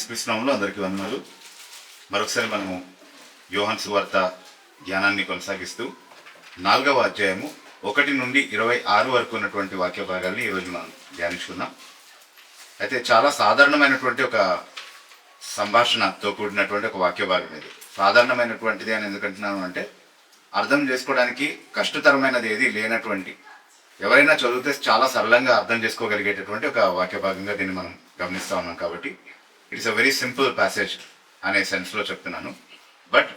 యేసుక్రీస్తు నామములో అందరికీ వందనాలు. మరొకసారి మనము యోహాను సువార్త ధ్యానాన్ని కొనసాగిస్తూ 4వ అధ్యాయము 1 నుండి 26 వరకు ఉన్నటువంటి వాక్య భాగాల్ని ఈరోజు మనం ధ్యానించుకున్నాం. అయితే చాలా సాధారణమైనటువంటి ఒక సంభాషణతో కూడినటువంటి ఒక వాక్య భాగం ఇది. సాధారణమైనటువంటిది అని ఎందుకంటున్నాను అంటే అర్థం చేసుకోవడానికి కష్టతరమైనది ఏది లేనటువంటి, ఎవరైనా చదివితే చాలా సరళంగా అర్థం చేసుకోగలిగేటటువంటి ఒక వాక్య భాగంగా దీన్ని మనం గమనిస్తూ ఉన్నాం. కాబట్టి it's a very simple passage అనే సెన్స్లో చెప్తున్నాను. బట్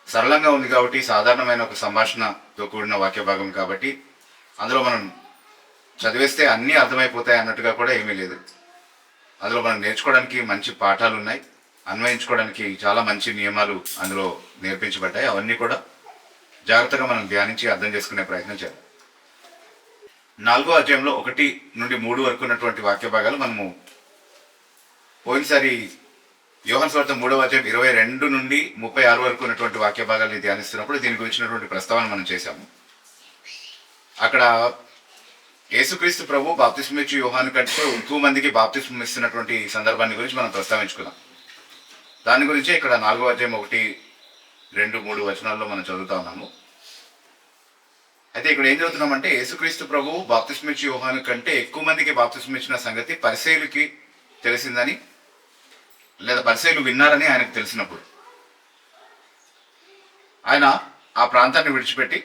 సరళంగా ఉంది కాబట్టి, సాధారణమైన ఒక సంభాషణతో కూడిన వాక్య భాగం కాబట్టి అందులో మనం చదివేస్తే అన్నీ అర్థమైపోతాయి అన్నట్టుగా కూడా ఏమీ లేదు. అందులో మనం నేర్చుకోవడానికి మంచి పాఠాలు ఉన్నాయి, అన్వయించుకోవడానికి చాలా మంచి నియమాలు అందులో నేర్పించబడ్డాయి. అవన్నీ కూడా జాగ్రత్తగా మనం ధ్యానించి అర్థం చేసుకునే ప్రయత్నం చేయాలి. 4వ అధ్యాయంలో 1 నుండి 3 వరకు ఉన్నటువంటి వాక్య భాగాలు మనము పోయినసారి యోహాను సువార్త 3వ అధ్యాయం 22 నుండి 36 వరకు ఉన్నటువంటి వాక్య భాగాల్ని ధ్యానిస్తున్నప్పుడు దీని గురించినటువంటి ప్రస్తావన మనం చేశాము. అక్కడ యేసుక్రీస్తు ప్రభు బాప్తిస్మం ఇచ్చి యోహాను కంటే ఎక్కువ మందికి బాప్తిస్మం ఇస్తున్నటువంటి సందర్భాన్ని గురించి మనం ప్రస్తావించుకున్నాం. దాని గురించి ఇక్కడ 4వ అధ్యాయం 1, 2, 3 వచనాల్లో మనం చదువుతా ఉన్నాము. అయితే ఇక్కడ ఏం చదువుతున్నామంటే, యేసుక్రీస్తు ప్రభు బాప్తిస్మం ఇచ్చి యోహాను కంటే ఎక్కువ మందికి బాప్తిస్మం ఇచ్చిన సంగతి పరిసయ్యులకి తెలిసిందని, లేదా పరిసయ్యులు విన్నారని ఆయనకు తెలిసినప్పుడు ఆయన ఆ ప్రాంతాన్ని విడిచిపెట్టి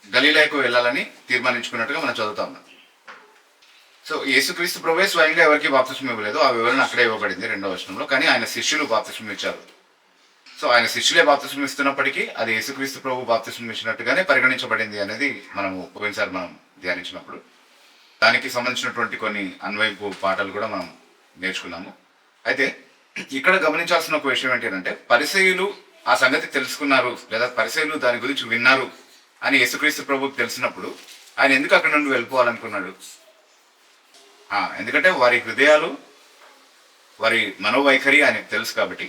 గలీలాకు వెళ్ళాలని తీర్మానించుకున్నట్టుగా మనం చదువుతా ఉన్నాం. సో యేసుక్రీస్తు ప్రభువే స్వయంగా ఎవరికి బాప్తిస్మం ఇవ్వలేదు, ఆ వివరణ అక్కడే ఇవ్వబడింది 2వ వచనంలో. కానీ ఆయన శిష్యులు బాప్తిస్మం ఇచ్చారు. సో ఆయన శిష్యులే బాప్తిస్మం ఇస్తున్నప్పటికీ అది యేసుక్రీస్తు ప్రభు బాప్తిస్మం ఇచ్చినట్టుగానే పరిగణించబడింది అనేది మనము పోయినసారి మనం ధ్యానించినప్పుడు దానికి సంబంధించినటువంటి కొన్ని అన్వయింపు పాఠాలు కూడా మనం నేర్చుకున్నాము. అయితే ఇక్కడ గమనించాల్సిన ఒక విషయం ఏంటంటే, పరిసయ్యులు ఆ సంగతి తెలుసుకున్నారు, లేదా పరిసయ్యులు దాని గురించి విన్నారు అని యేసుక్రీస్తు ప్రభువుకి తెలిసినప్పుడు ఆయన ఎందుకు అక్కడ నుండి వెళ్ళిపోవాలనుకున్నాడు? ఎందుకంటే వారి హృదయాలు, వారి మనోవైఖరి ఆయనకు తెలుసు కాబట్టి,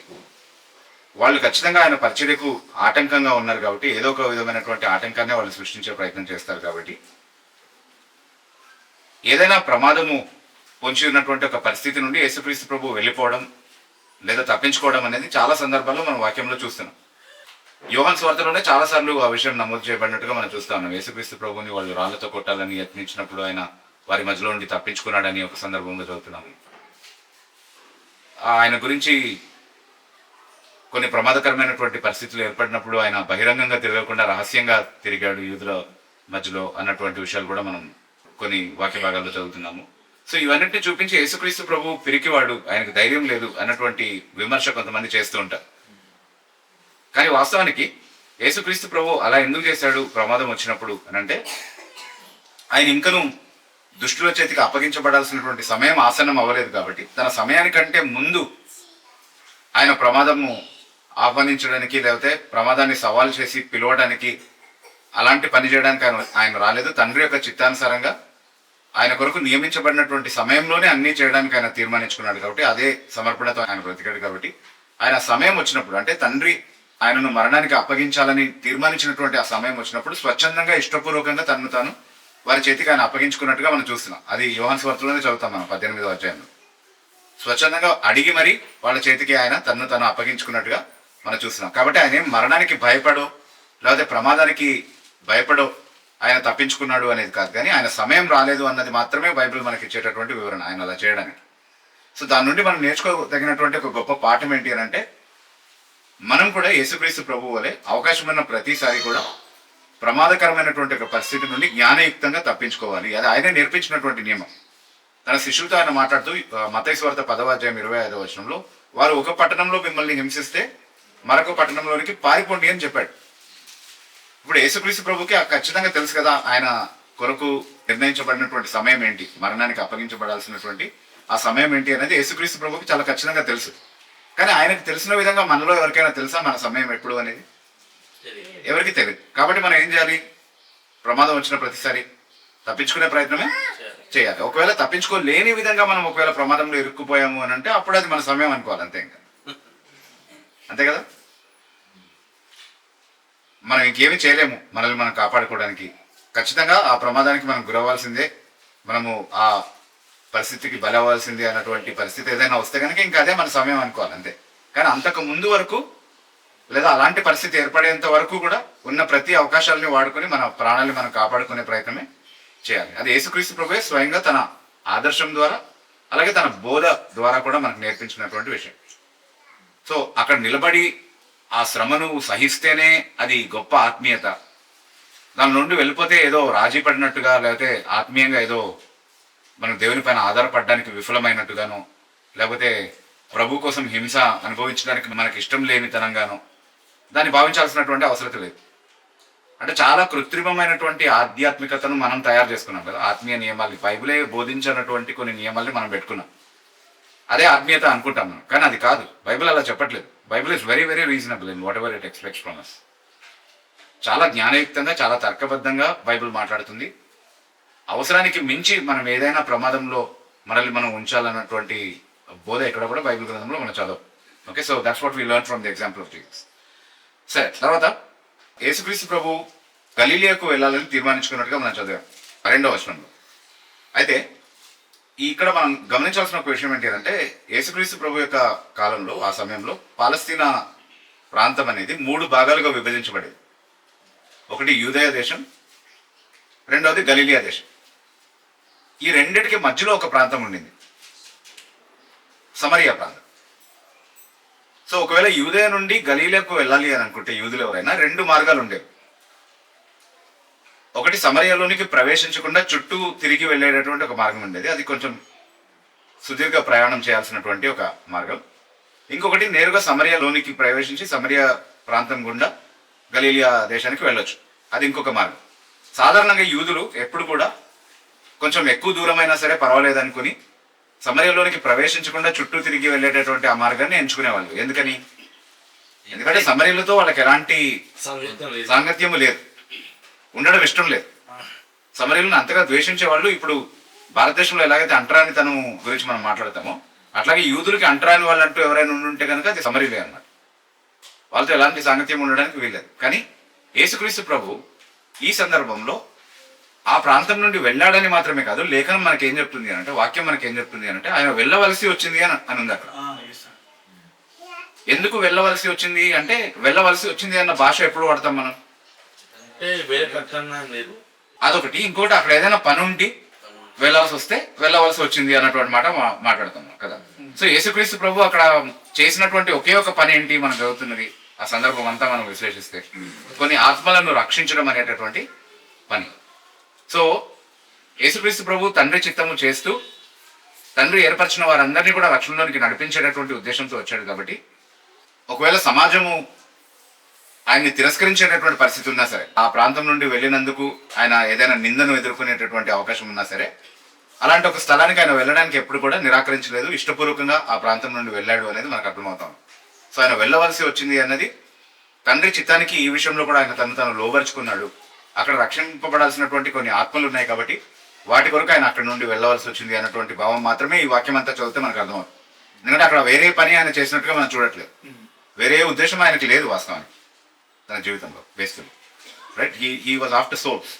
వాళ్ళు ఖచ్చితంగా ఆయన పరిచర్యకు ఆటంకంగా ఉన్నారు కాబట్టి, ఏదో ఒక విధమైనటువంటి ఆటంకాన్ని వాళ్ళు సృష్టించే ప్రయత్నం చేస్తారు. కాబట్టి ఏదైనా ప్రమాదము పొంచి ఉన్నటువంటి ఒక పరిస్థితి నుండి యేసుక్రీస్తు ప్రభు వెళ్ళిపోవడం లేదా తప్పించుకోవడం అనేది చాలా సందర్భాల్లో మనం వాక్యంలో చూస్తున్నాం. యోహాను సువార్తలోనే చాలాసార్లు ఆ విషయం నమోదు చేయబడినట్టుగా మనం చూస్తా ఉన్నాం. యేసుక్రీస్తు ప్రభుని వాళ్ళు రాళ్లతో కొట్టాలని యత్నించినప్పుడు ఆయన వారి మధ్యలో నుండి తప్పించుకున్నాడని ఒక సందర్భంలో చదువుతున్నాము. ఆయన గురించి కొన్ని ప్రమాదకరమైనటువంటి పరిస్థితులు ఏర్పడినప్పుడు ఆయన బహిరంగంగా తిరగకుండా రహస్యంగా తిరిగాడు యూదుల మధ్యలో అన్నటువంటి విషయాలు కూడా మనం కొన్ని వాక్య భాగాల్లో చదువుతున్నాము. సో ఇవన్నింటినీ చూపించి యేసుక్రీస్తు ప్రభు పిరికివాడు, ఆయనకు ధైర్యం లేదు అన్నటువంటి విమర్శ కొంతమంది చేస్తూ ఉంటారు. కానీ వాస్తవానికి యేసుక్రీస్తు ప్రభు అలా ఎందుకు చేశాడు ప్రమాదం వచ్చినప్పుడు అని అంటే, ఆయన ఇంకనూ దుష్టుల చేతికి అప్పగించబడాల్సినటువంటి సమయం ఆసన్నం అవ్వలేదు కాబట్టి, తన సమయానికంటే ముందు ఆయన ప్రమాదము ఆహ్వానించడానికి లేకపోతే ప్రమాదాన్ని సవాల్ చేసి పిలవడానికి, అలాంటి పని చేయడానికి ఆయన రాలేదు. తండ్రి యొక్క చిత్తానుసారంగా ఆయన కొరకు నియమించబడినటువంటి సమయంలోనే అన్నీ చేయడానికి ఆయన తీర్మానించుకున్నాడు కాబట్టి, అదే సమర్పణతో ఆయన బ్రతికాడు కాబట్టి, ఆయన సమయం వచ్చినప్పుడు, అంటే తండ్రి ఆయనను మరణానికి అప్పగించాలని తీర్మానించినటువంటి ఆ సమయం వచ్చినప్పుడు స్వచ్ఛందంగా ఇష్టపూర్వకంగా తనను తాను వారి చేతికి ఆయన అప్పగించుకున్నట్టుగా మనం చూస్తున్నాం. అది యోహాను సువార్తలోనే చదువుతాం మనం 18వ అధ్యాయంలో. స్వచ్ఛందంగా అడిగి మరి వాళ్ళ చేతికి ఆయన తనను తాను అప్పగించుకున్నట్టుగా మనం చూస్తున్నాం. కాబట్టి ఆయన ఏం మరణానికి భయపడో లేకపోతే ప్రమాదానికి భయపడో ఆయన తప్పించుకున్నాడు అనేది కాదు, కానీ ఆయన సమయం రాలేదు అన్నది మాత్రమే బైబిల్ మనకి ఇచ్చేటటువంటి వివరణ ఆయన అలా చేయడానికి. సో దాని నుండి మనం నేర్చుకోదగినటువంటి ఒక గొప్ప పాఠం ఏంటి అని అంటే, మనం కూడా యేసుక్రీస్తు ప్రభువు వలె అవకాశం ఉన్న ప్రతిసారి కూడా ప్రమాదకరమైనటువంటి ఒక పరిస్థితి నుండి జ్ఞానయుక్తంగా తప్పించుకోవాలి. అది ఆయనే నేర్పించినటువంటి నియమం. తన శిష్యులతో ఆయన మాట్లాడుతూ మత్తయి సువార్త 10వ అధ్యాయం 25వ వచనంలో, వారు ఒక పట్టణంలో మిమ్మల్ని హింసిస్తే మరొక పట్టణంలోనికి పారిపోండి అని చెప్పాడు. ఇప్పుడు యేసుక్రీస్తు ప్రభుకి ఖచ్చితంగా తెలుసు కదా ఆయన కొరకు నిర్ణయించబడినటువంటి సమయం ఏంటి, మరణానికి అప్పగించబడాల్సినటువంటి ఆ సమయం ఏంటి అనేది యేసుక్రీస్తు ప్రభుకి చాలా ఖచ్చితంగా తెలుసు. కానీ ఆయనకు తెలిసిన విధంగా మనలో ఎవరికైనా తెలుసా మన సమయం ఎప్పుడు అనేది? ఎవరికి తెలియదు. కాబట్టి మనం ఏం చేయాలి? ప్రమాదం వచ్చిన ప్రతిసారి తప్పించుకునే ప్రయత్నమే చేయాలి. ఒకవేళ తప్పించుకోలేని విధంగా మనం ఒకవేళ ప్రమాదంలో ఇరుక్కుపోయాము అని అంటే అప్పుడు అది మన సమయం అనుకోవాలి, అంతే. ఇంకా అంతే కదా. మనం ఇంకేమీ చేయలేము మనల్ని మనం కాపాడుకోవడానికి. ఖచ్చితంగా ఆ ప్రమాదానికి మనం గురవ్వాల్సిందే. మనము ఆ పరిస్థితికి బలవ్వాల్సింది అన్నటువంటి పరిస్థితి ఏదైనా వస్తే కనుక ఇంకా అదే మన సమయం అనుకోవాలి అంతే. కానీ అంతకు ముందు వరకు లేదా అలాంటి పరిస్థితి ఏర్పడేంత వరకు కూడా ఉన్న ప్రతి అవకాశాలని వాడుకొని మన ప్రాణాలను మనం కాపాడుకునే ప్రయత్నమే చేయాలి. అది యేసుక్రీస్తు ప్రభువే స్వయంగా తన ఆదర్శం ద్వారా అలాగే తన బోధ ద్వారా కూడా మనకు నేర్పించినటువంటి విషయం. సో అక్కడ నిలబడి ఆ శ్రమను సహిస్తేనే అది గొప్ప ఆత్మీయత. దాని నుండి వెళ్ళిపోతే ఏదో రాజీ పడినట్టుగా లేకపోతే ఆత్మీయంగా ఏదో మనం దేవుని పైన ఆధారపడడానికి విఫలమైనట్టుగాను లేకపోతే ప్రభు కోసం హింస అనుభవించడానికి మనకి ఇష్టం లేనితనంగాను దాన్ని భావించాల్సినటువంటి అవసరం లేదు. అంటే చాలా కృత్రిమమైనటువంటి ఆధ్యాత్మికతను మనం తయారు చేసుకున్నాం కదా. ఆత్మీయ నియమాల్ని బైబిలే బోధించినటువంటి కొన్ని నియమాల్ని మనం పెట్టుకున్నాం. అదే ఆత్మీయత అనుకుంటాం మనం, కానీ అది కాదు. బైబిల్ అలా చెప్పట్లేదు. Bible is very very reasonable in what ever it expects from us. చాలా జ్ఞానయుక్తంగా చాలా తర్కబద్ధంగా బైబిల్ మాట్లాడుతుంది. అవసరానికి మించి మనం ఏదైనా ప్రమాదంలో మనల్ని మనం ఉంచాలన్నటువంటి బోధ ఎక్కడ కూడా బైబిల్ గ్రంథంలో మనం చదవం. Okay, so that's what we learn from the example of Jesus. సరే, తర్వాత యేసుక్రీస్తు ప్రభు గలీలియాకు వెళ్ళాలని తీర్మానించుకున్నట్టుగా మనం చదివాం 2వ వచనంలో. అయితే ఇక్కడ మనం గమనించాల్సిన ఒక విషయం ఏంటి అంటే యేసుక్రీస్తు ప్రభు యొక్క కాలంలో ఆ సమయంలో పాలస్తీనా ప్రాంతం అనేది 3 భాగాలుగా విభజించబడేది. ఒకటి యూదయ దేశం, రెండవది గలీలియా దేశం. ఈ రెండిటికి మధ్యలో ఒక ప్రాంతం ఉండింది, సమరియా ప్రాంతం. సో ఒకవేళ యూదయ నుండి గలీలియాకు వెళ్ళాలి అని అనుకుంటే యూదులు ఎవరైనా 2 మార్గాలు ఉండేవి. ఒకటి సమరియలోనికి ప్రవేశించకుండా చుట్టూ తిరిగి వెళ్ళేటటువంటి ఒక మార్గం ఉండేది. అది కొంచెం సుదీర్ఘ ప్రయాణం చేయాల్సినటువంటి ఒక మార్గం. ఇంకొకటి నేరుగా సమరియలోనికి ప్రవేశించి సమరియా ప్రాంతం గుండా గలీలియా దేశానికి వెళ్ళొచ్చు. అది ఇంకొక మార్గం. సాధారణంగా యూదులు ఎప్పుడు కూడా కొంచెం ఎక్కువ దూరమైనా సరే పర్వాలేదు అనుకుని సమరియలోనికి ప్రవేశించకుండా చుట్టూ తిరిగి వెళ్ళేటటువంటి ఆ మార్గాన్ని ఎంచుకునేవాళ్ళు. ఎందుకంటే సమరియలతో వాళ్ళకి ఎలాంటి సాంగత్యము లేదు, ఉండడం ఇష్టం లేదు. సమరియలను అంతగా ద్వేషించేవాళ్ళు. ఇప్పుడు భారతదేశంలో ఎలాగైతే అంటరానితనం గురించి మనం మాట్లాడతామో అట్లాగే యూదులకి అంటరాని వాళ్ళు అంటూ ఎవరైనా ఉండుంటే కనుక అది సమరియలే అన్నమాట. వాళ్ళతో ఎలాంటి సాంగత్యం ఉండడానికి వీల్లేదు. కానీ యేసుక్రీస్తు ప్రభు ఈ సందర్భంలో ఆ ప్రాంతం నుండి వెళ్ళాడని మాత్రమే కాదు, లేఖనం మనకి ఏం చెప్తుంది అంటే, వాక్యం మనకి ఏం చెప్తుంది అంటే ఆయన వెళ్ళవలసి వచ్చింది అని ఉంది అక్కడ. ఎందుకు వెళ్ళవలసి వచ్చింది అంటే, వెళ్ళవలసి వచ్చింది అన్న భాష ఎప్పుడు వాడతాం మనం? అదొకటి. ఇంకోటి, అక్కడ ఏదైనా పని ఉండి వెళ్ళవలసి వచ్చింది అన్నటువంటి మాట మాట్లాడతాం కదా. సో యేసుక్రీస్తు ప్రభు అక్కడ చేసినటువంటి ఒకే ఒక పని ఏంటి మనం చదువుతున్నది ఆ సందర్భం అంతా మనం విశ్లేషిస్తే, కొన్ని ఆత్మలను రక్షించడం అనేటటువంటి పని. సో యేసుక్రీస్తు ప్రభు తండ్రి చిత్తము చేస్తూ తండ్రి ఏర్పరిచిన వారందరినీ కూడా రక్షణలోనికి నడిపించేటటువంటి ఉద్దేశంతో వచ్చాడు. కాబట్టి ఒకవేళ సమాజము ఆయన్ని తిరస్కరించేటటువంటి పరిస్థితి ఉన్నా సరే, ఆ ప్రాంతం నుండి వెళ్ళినందుకు ఆయన ఏదైనా నిందను ఎదుర్కొనేటటువంటి అవకాశం ఉన్నా సరే, అలాంటి ఒక స్థలానికి ఆయన వెళ్ళడానికి ఎప్పుడు కూడా నిరాకరించలేదు. ఇష్టపూర్వకంగా ఆ ప్రాంతం నుండి వెళ్ళాడు అనేది మనకు అర్థమవుతాం. సో ఆయన వెళ్ళవలసి వచ్చింది అన్నది తండ్రి చిత్తానికి ఈ విషయంలో కూడా ఆయన తను లోబరుచుకున్నాడు. అక్కడ రక్షింపబడాల్సినటువంటి కొన్ని ఆత్మలు ఉన్నాయి కాబట్టి వాటి కొరకు ఆయన అక్కడ నుండి వెళ్ళవలసి వచ్చింది అన్నటువంటి భావం మాత్రమే ఈ వాక్యం అంతా చదివితే మనకు అర్థమవుతుంది. ఎందుకంటే అక్కడ వేరే పని ఆయన చేసినట్టుగా మనం చూడట్లేదు. వేరే ఉద్దేశం ఆయనకి లేదు వాస్తవానికి తన జీవితంలో. Basically right, he was after souls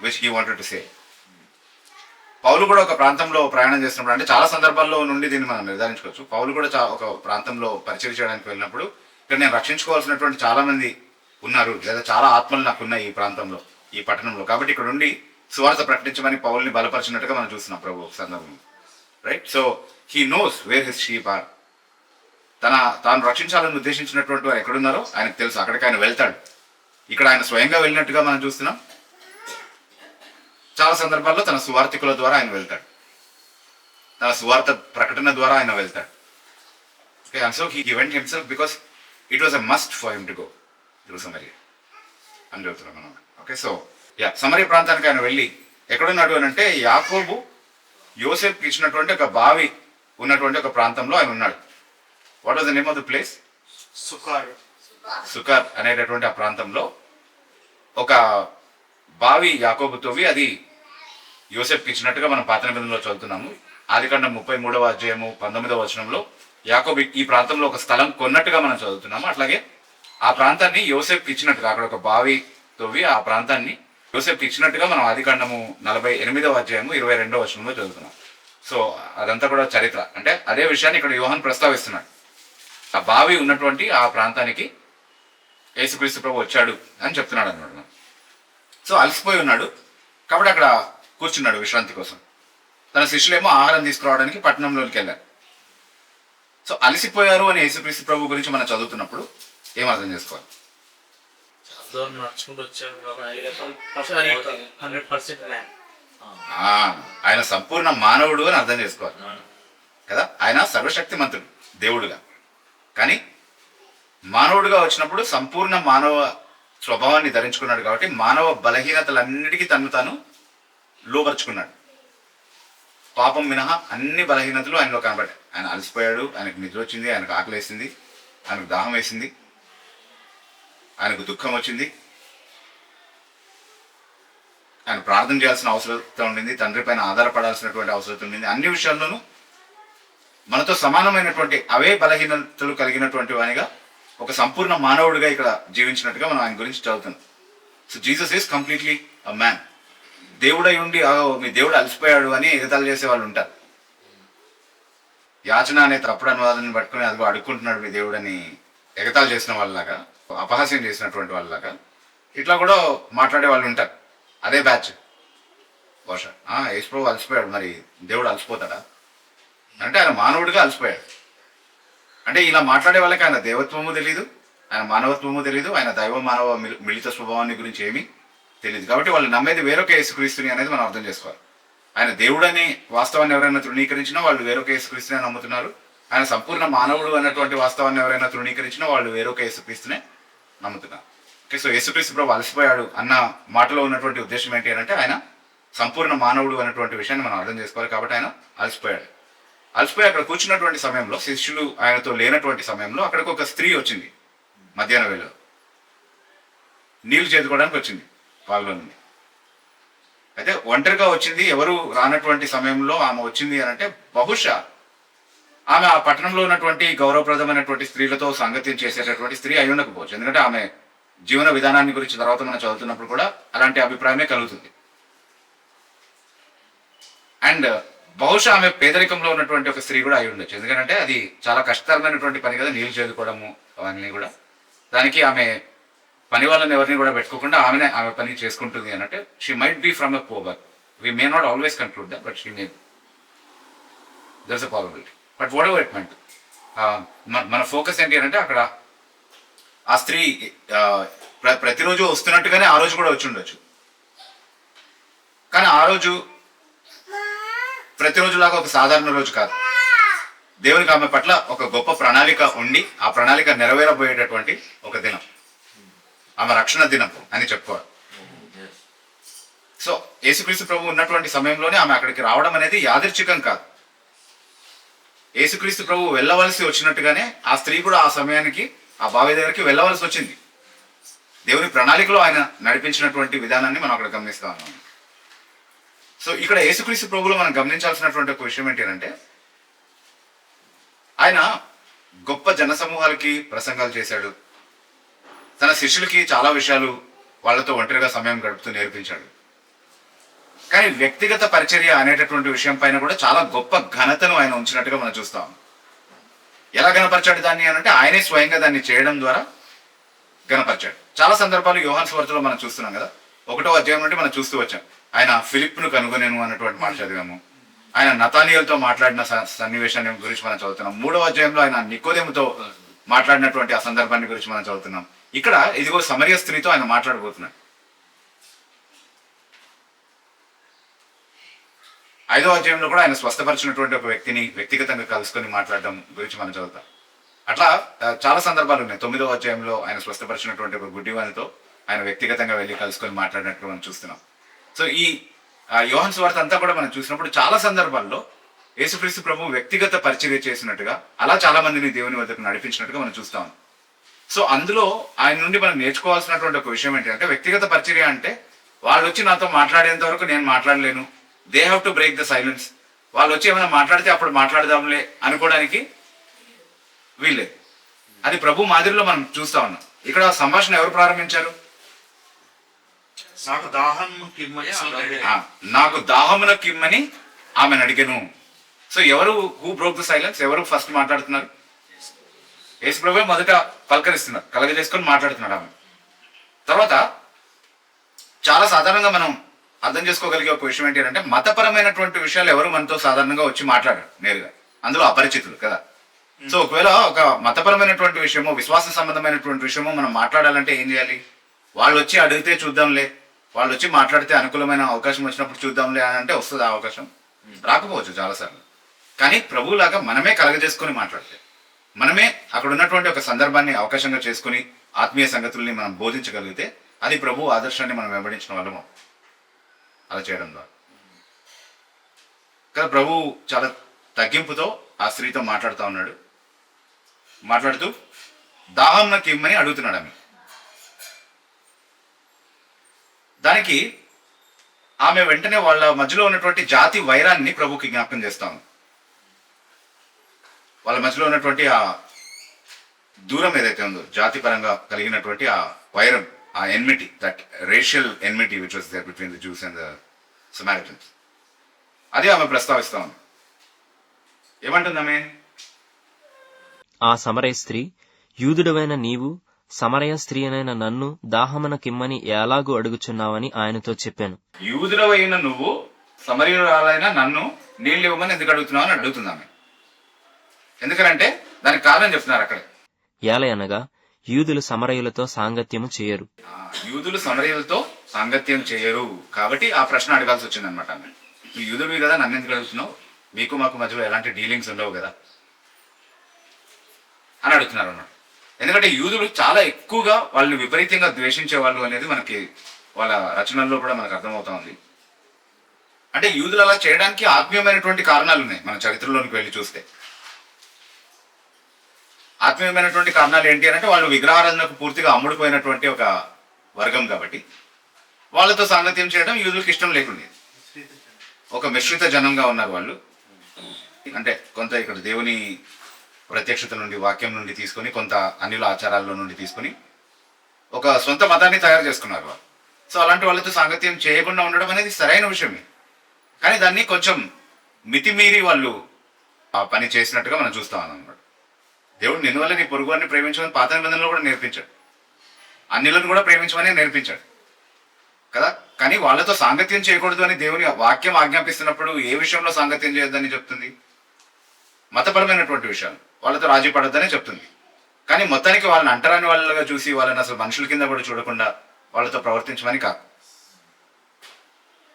which he wanted to say. Paulu కూడా ఒక ప్రాంతంలో ప్రయాణం చేస్తున్నప్పుడు, అంటే చాలా సందర్భాల్లో నుండి దీన్ని మనం నిర్ధారించుకోవచ్చు. పౌలు కూడా ఒక ప్రాంతంలో పరిచయం చేయడానికి వెళ్ళినప్పుడు, ఇక్కడ నేను రక్షించుకోవాల్సినటువంటి చాలా మంది ఉన్నారు, లేదా చాలా ఆత్మలు నాకు ఉన్నాయి ఈ ప్రాంతంలో, ఈ పట్టణంలో, కాబట్టి ఇక్కడ నుండి సువార్త ప్రకటించమని పౌల్ని బలపరిచినట్టుగా మనం చూస్తున్నాం ప్రభు సందర్భంలో. Right, so he knows where his sheep are. తాను రక్షించాలని ఉద్దేశించినటువంటి వారు ఎక్కడున్నారో ఆయనకు తెలుసు. అక్కడికి ఆయన వెళ్తాడు. ఇక్కడ ఆయన స్వయంగా వెళ్ళినట్టుగా మనం చూస్తున్నాం. చాలా సందర్భాల్లో తన సువార్థికుల ద్వారా ఆయన వెళ్తాడు, తన సువార్త ప్రకటన ద్వారా ఆయన వెళ్తాడు. Okay, and so he went himself because it was a must for him to go through Samaria అని చెప్తున్నాం మనం. ఓకే, సో సమరయ ప్రాంతానికి ఆయన వెళ్ళి ఎక్కడున్నాడు అని అంటే, యాకోబు యోసేపుకి ఇచ్చినటువంటి ఒక బావి ఉన్నటువంటి ఒక ప్రాంతంలో ఆయన ఉన్నాడు. What was the name of the place? Sychar అనేటటువంటి ఆ ప్రాంతంలో ఒక బావి యాకోబు తవ్వి అది యోసేపుకి ఇచ్చినట్టుగా మనం పాత నిబంధనలో చదువుతున్నాము. ఆదికాండం 33వ అధ్యాయము 19వ వచనంలో యాకోబు ఈ ప్రాంతంలో ఒక స్థలం కొన్నట్టుగా మనం చదువుతున్నాము. అట్లాగే ఆ ప్రాంతాన్ని యోసేపుకి ఇచ్చినట్టుగా, అక్కడ ఒక బావి తవ్వి ఆ ప్రాంతాన్ని యోసేపుకి ఇచ్చినట్టుగా మనం ఆదికాండము 48వ అధ్యాయము 22వ వచనంలో చదువుతున్నాం. సో అదంతా కూడా చరిత్ర. అంటే అదే విషయాన్ని ఇక్కడ యోహాన్ ప్రస్తావిస్తున్నాడు. ఆ బావి ఉన్నటువంటి ఆ ప్రాంతానికి యేసుక్రీస్తు ప్రభు వచ్చాడు అని చెప్తున్నాడు అన్నమాట. సో అలసిపోయి ఉన్నాడు కాబట్టి అక్కడ కూర్చున్నాడు విశ్రాంతి కోసం. తన శిష్యులేమో ఆహారం తీసుకురావడానికి పట్టణంలోకి వెళ్ళారు. సో అలసిపోయారు అని యేసుక్రీస్తు ప్రభు గురించి మనం చదువుతున్నప్పుడు ఏం అర్థం చేసుకోవాలి? ఆయన సంపూర్ణ మానవుడు అని అర్థం చేసుకోవాలి కదా. ఆయన సర్వశక్తిమంతుడు దేవుడుగా, కానీ మానవుడిగా వచ్చినప్పుడు సంపూర్ణ మానవ స్వభావాన్ని ధరించుకున్నాడు కాబట్టి మానవ బలహీనతలన్నిటికీ తను తాను లోపరుచుకున్నాడు. పాపం మినహా అన్ని బలహీనతలు ఆయనలో కనబడ్డాయి. ఆయన అలసిపోయాడు, ఆయనకు నిద్ర వచ్చింది, ఆయనకు ఆకలి వేసింది, ఆయనకు దాహం వేసింది, ఆయనకు దుఃఖం వచ్చింది, ఆయన ప్రార్థన చేయాల్సిన అవసరం ఉండింది, తండ్రి పైన ఆధారపడాల్సినటువంటి అవసరం ఉండింది. అన్ని విషయాల్లోనూ మనతో సమానమైనటువంటి అవే బలహీనతలు కలిగినటువంటి వానిగా ఒక సంపూర్ణ మానవుడిగా ఇక్కడ జీవించినట్టుగా మనం ఆయన గురించి చదువుతున్నాం. So Jesus is completely a man. దేవుడై ఉండి మీ దేవుడు అలసిపోయాడు అని ఎగతాళి చేసే వాళ్ళు ఉంటారు. యాచన అనే తప్పుడు అనువాదాన్ని పట్టుకుని అదిగో అడుక్కుంటున్నాడు మీ దేవుడని ఎగతాళి చేసిన వాళ్ళలాగా, అపహాస్యం చేసినటువంటి వాళ్ళలాగా ఇట్లా కూడా మాట్లాడే వాళ్ళు ఉంటారు. అదే బ్యాచ్ బహుశా యేసు ప్రభు అలసిపోయాడు, మరి దేవుడు అలసిపోతాడా అంటే ఆయన మానవుడిగా అలసిపోయాడు. అంటే ఇలా మాట్లాడే వాళ్ళకి ఆయన దేవత్వము తెలీదు, ఆయన మానవత్వము తెలీదు, ఆయన దైవ మానవ మిళిత స్వభావాన్ని గురించి ఏమీ తెలియదు. కాబట్టి వాళ్ళు నమ్మేది వేరొక యేసుక్రీస్తుని అనేది మనం అర్థం చేసుకోవాలి. ఆయన దేవుడని వాస్తవాన్ని ఎవరైనా తృణీకరించినా వాళ్ళు వేరొక యేసుక్రీస్తునే నమ్ముతున్నారు. ఆయన సంపూర్ణ మానవుడు అన్నటువంటి వాస్తవాన్ని ఎవరైనా తృణీకరించినా వాళ్ళు వేరొక యేసుక్రీస్తునే నమ్ముతున్నారు. ఓకే, సో యేసుక్రీస్తు ప్రభు అలసిపోయాడు అన్న మాటలో ఉన్నటువంటి ఉద్దేశం ఏంటి అంటే ఆయన సంపూర్ణ మానవుడు అన్నటువంటి విషయాన్ని మనం అర్థం చేసుకోవాలి. కాబట్టి ఆయన అలసిపోయాడు. అలసిపోయి అక్కడ కూర్చున్నటువంటి సమయంలో, శిష్యులు ఆయనతో లేనటువంటి సమయంలో అక్కడికి ఒక స్త్రీ వచ్చింది. మధ్యాహ్నం వేళలో నీళ్లు చేదుకోవడానికి వచ్చింది వాళ్ళలో నుండి. అయితే ఒంటరిగా వచ్చింది, ఎవరు రానటువంటి సమయంలో ఆమె వచ్చింది అని అంటే బహుశా ఆమె ఆ పట్టణంలో ఉన్నటువంటి గౌరవప్రదమైనటువంటి స్త్రీలతో సాంగత్యం చేసేటటువంటి స్త్రీ అయి ఉండకపోవచ్చు. ఎందుకంటే ఆమె జీవన విధానాన్ని గురించి తర్వాత మనం చదువుతున్నప్పుడు కూడా అలాంటి అభిప్రాయమే కలుగుతుంది. అండ్ బహుశా ఆమె పేదరికంలో ఉన్నటువంటి ఒక స్త్రీ కూడా అయి ఉండొచ్చు. ఎందుకంటే అది చాలా కష్టతరమైనటువంటి పని కదా, నీళ్లు చేదుకోవడము అవన్నీ కూడా. దానికి ఆమె పని వాళ్ళని ఎవరిని కూడా పెట్టుకోకుండా ఆమె పని చేసుకుంటుంది అనంటే she might be from a poor. We may not always conclude that, but she may, there's a possibility. But whatever it meant, మన ఫోకస్ ఏంటి అంటే అక్కడ ఆ స్త్రీ ప్రతిరోజు వస్తున్నట్టుగానే ఆ రోజు కూడా వచ్చి ఉండొచ్చు. కానీ ఆ రోజు ప్రతిరోజులాగా ఒక సాధారణ రోజు కాదు. దేవునికి ఆమె పట్ల ఒక గొప్ప ప్రణాళిక ఉండి ఆ ప్రణాళిక నెరవేరబోయేటటువంటి ఒక దినం, ఆమె రక్షణ దినం అని చెప్పుకోవాలి. సో యేసుక్రీస్తు ప్రభు ఉన్నటువంటి సమయంలోనే ఆమె అక్కడికి రావడం అనేది యాదృచ్ఛికం కాదు. యేసుక్రీస్తు ప్రభు వెళ్ళవలసి వచ్చినట్టుగానే ఆ స్త్రీ కూడా ఆ సమయానికి ఆ బావి దగ్గరికి వెళ్ళవలసి వచ్చింది. దేవుని ప్రణాళికలో ఆయన నడిపించినటువంటి విధానాన్ని మనం అక్కడ గమనిస్తా ఉన్నాం. సో ఇక్కడ యేసుక్రీస్తు ప్రభువులో మనం గమనించాల్సినటువంటి ఒక విషయం ఏంటంటే ఆయన గొప్ప జనసమూహాలకి ప్రసంగాలు చేశాడు, తన శిష్యులకి చాలా విషయాలు వాళ్ళతో ఒంటరిగా సమయం గడుపుతూ నేర్పించాడు. కానీ వ్యక్తిగత పరిచర్య అనేటటువంటి విషయం పైన కూడా చాలా గొప్ప ఘనతను ఆయన ఉంచినట్టుగా మనం చూస్తాం. ఎలా గణపరిచాడు దాన్ని అని అంటే ఆయనే స్వయంగా దాన్ని చేయడం ద్వారా గణపరిచాడు. చాలా సందర్భాలు యోహాను సువార్తలో మనం చూస్తున్నాం కదా. 1వ అధ్యాయం నుండి మనం చూస్తూ వచ్చాం. ఆయన ఫిలిప్ను కనుగొనేను అన్నటువంటి మాట చదివాము. ఆయన నతానియేలుతో మాట్లాడిన సన్నివేశాన్ని గురించి మనం చదువుతున్నాం. 3వ అధ్యాయంలో ఆయన నికోదేముతో మాట్లాడినటువంటి ఆ సందర్భాన్ని గురించి మనం చదువుతున్నాం. ఇక్కడ ఇదిగో సమరయ స్త్రీతో ఆయన మాట్లాడబోతున్నాడు. 5వ అధ్యాయంలో కూడా ఆయన స్వస్థపరిచినటువంటి ఒక వ్యక్తిని వ్యక్తిగతంగా కలుసుకొని మాట్లాడడం గురించి మనం చదువుతాం. అట్లా చాలా సందర్భాలు ఉన్నాయి. 9వ అధ్యాయంలో ఆయన స్వస్థపరిచినటువంటి ఒక గుడ్డివానితో ఆయన వ్యక్తిగతంగా వెళ్ళి కలుసుకొని మాట్లాడినట్టు మనం చూస్తున్నాం. సో ఈ యోహాను సువార్త అంతా కూడా మనం చూసినప్పుడు చాలా సందర్భాల్లో యేసుక్రీస్తు ప్రభు వ్యక్తిగత పరిచర్య చేసినట్టుగా, అలా చాలా మందిని దేవుని వద్దకు నడిపించినట్టుగా మనం చూస్తాం. సో అందులో ఆయన నుండి మనం నేర్చుకోవాల్సినటువంటి ఒక విషయం ఏంటంటే వ్యక్తిగత పరిచర్య అంటే వాళ్ళు వచ్చి నాతో మాట్లాడేంత వరకు నేను మాట్లాడలేను, they have to break the silence. వాళ్ళు వచ్చి ఏమైనా మాట్లాడితే అప్పుడు మాట్లాడదాంలే అనుకోవడానికి వీల్లేదు. అది ప్రభు మాదిరిలో మనం చూస్తా ఉన్నాం. ఇక్కడ సంభాషణ ఎవరు ప్రారంభించారు? నాకు దాహమున కిమ్మని ఆమెను అడిగెను. సో ఎవరు హూ బ్రోక్ ద సైలెన్స్, ఎవరు ఫస్ట్ మాట్లాడుతున్నారు? యేసు ప్రభువే మొదట పలకరిస్తున్నారు, కలగజేసుకొని మాట్లాడుతున్నాడు ఆమె. తర్వాత చాలా సాధారణంగా మనం అర్థం చేసుకోగలిగే ఒక విషయం ఏంటి అంటే, మతపరమైనటువంటి విషయాలు ఎవరు మనతో సాధారణంగా వచ్చి మాట్లాడారు నేరుగా, అందులో అపరిచితులు కదా. సో ఒకవేళ ఒక మతపరమైనటువంటి విషయమో, విశ్వాస సంబంధమైనటువంటి విషయమో మనం మాట్లాడాలంటే ఏం చేయాలి? వాళ్ళు వచ్చి అడిగితే చూద్దాంలే, వాళ్ళు వచ్చి మాట్లాడితే అనుకూలమైన అవకాశం వచ్చినప్పుడు చూద్దాంలే అని అంటే వస్తుంది ఆ అవకాశం? రాకపోవచ్చు చాలాసార్లు. కానీ ప్రభువులాగా మనమే కలగజేసుకొని మాట్లాడితే, మనమే అక్కడ ఉన్నటువంటి ఒక సందర్భాన్ని అవకాశంగా చేసుకుని ఆత్మీయ సంగతుల్ని మనం బోధించగలిగితే, అది ప్రభు ఆదర్శాన్ని మనం వెంబడించిన వాళ్ళము అలా చేయడం ద్వారా. కదా ప్రభు చాలా తగ్గింపుతో ఆ స్త్రీతో మాట్లాడుతూ ఉన్నాడు. మాట్లాడుతూ దాహం నాకు ఇమ్మని అడుగుతున్నాడు ఆమె. దానికి ఆమె వెంటనే వాళ్ళ మధ్యలో ఉన్నటువంటి జాతి వైరాన్ని ప్రభుకి జ్ఞాపకం చేస్తాము. వాళ్ళ మధ్యలో ఉన్నటువంటి ఆ దూరం ఏదైతే ఉందో, జాతి పరంగా కలిగినటువంటి ఆ వైరం, ఆ enmity, that racial enmity which was there between the Jews and the Samaritans, అది ఆమె ప్రస్తావిస్తా ఉంది. ఏమంటుంది ఆమె? ఆ సమరయ స్త్రీ, యూదుడవైన నీవు సమరయ స్త్రీ అయిన నన్ను దాహమునకిమ్మని ఎలాగూ అడుగుచున్నావని ఆయనతో చెప్పాను. యూదుడవైన నువ్వు సమరయురాలైన నన్ను నీళ్ళు ఇవ్వమని ఎందుకు అడుగుతున్నావు అని అడుగుతుంది ఆమె. ఎందుకనంటే దానికి కారణం చెప్తున్నారు అక్కడ. ఏలయనగా యూదులు సమరయులతో సాంగత్యము చేయరు. యూదులు సమరయులతో సాంగత్యం చేయరు కాబట్టి ఆ ప్రశ్న అడగాల్సి వచ్చింది అనమాట. నువ్వు యూదుడివి కదా, నన్ను ఎందుకు అడుగుతున్నావు? మీకు మాకు మధ్యలో ఎలాంటి డీలింగ్స్ ఉండవు కదా అని అడుగుతున్నారు అన్నమాట. ఎందుకంటే యూదులు చాలా ఎక్కువగా వాళ్ళని విపరీతంగా ద్వేషించే వాళ్ళు అనేది మనకి వాళ్ళ రచనల్లో కూడా మనకు అర్థమవుతా ఉంది. అంటే యూదులు అలా చేయడానికి ఆత్మీయమైనటువంటి కారణాలు ఉన్నాయి. మన చరిత్రలోనికి వెళ్ళి చూస్తే ఆత్మీయమైనటువంటి కారణాలు ఏంటి అంటే, వాళ్ళు విగ్రహారాధనకు పూర్తిగా అమ్ముడుపోయినటువంటి ఒక వర్గం కాబట్టి వాళ్ళతో సాంగత్యం చేయడం యూదులకు ఇష్టం లేకుండే. ఒక మిశ్రిత జనంగా ఉన్నారు వాళ్ళు. అంటే కొంత ఇక్కడ దేవుని ప్రత్యక్షత నుండి, వాక్యం నుండి తీసుకొని, కొంత అన్యుల ఆచారాల్లో నుండి తీసుకొని ఒక సొంత మతాన్ని తయారు చేసుకున్నారు వాళ్ళు. సో అలాంటి వాళ్ళతో సాంగత్యం చేయకుండా ఉండడం అనేది సరైన విషయమే. కానీ దాన్ని కొంచెం మితిమీరి వాళ్ళు ఆ పని చేసినట్టుగా మనం చూస్తాం అన్నమాట. దేవుడు నిన్ను వల్ల నీ పొరుగు వారిని ప్రేమించమని పాత నిబంధనలో కూడా నేర్పించాడు, అన్యులను కూడా ప్రేమించమని నేర్పించాడు కదా. కానీ వాళ్ళతో సాంగత్యం చేయకూడదు అని దేవుని వాక్యం ఆజ్ఞాపిస్తున్నప్పుడు ఏ విషయంలో సాంగత్యం చేయొద్దని చెప్తుంది? మతపరమైనటువంటి విషయాలు, వాళ్ళతో రాజీ పడొద్దని చెప్తుంది. కానీ మొత్తానికి వాళ్ళని అంటరాని వాళ్ళగా చూసి వాళ్ళని అసలు మనుషుల కింద కూడా చూడకుండా వాళ్ళతో ప్రవర్తించమని కాదు.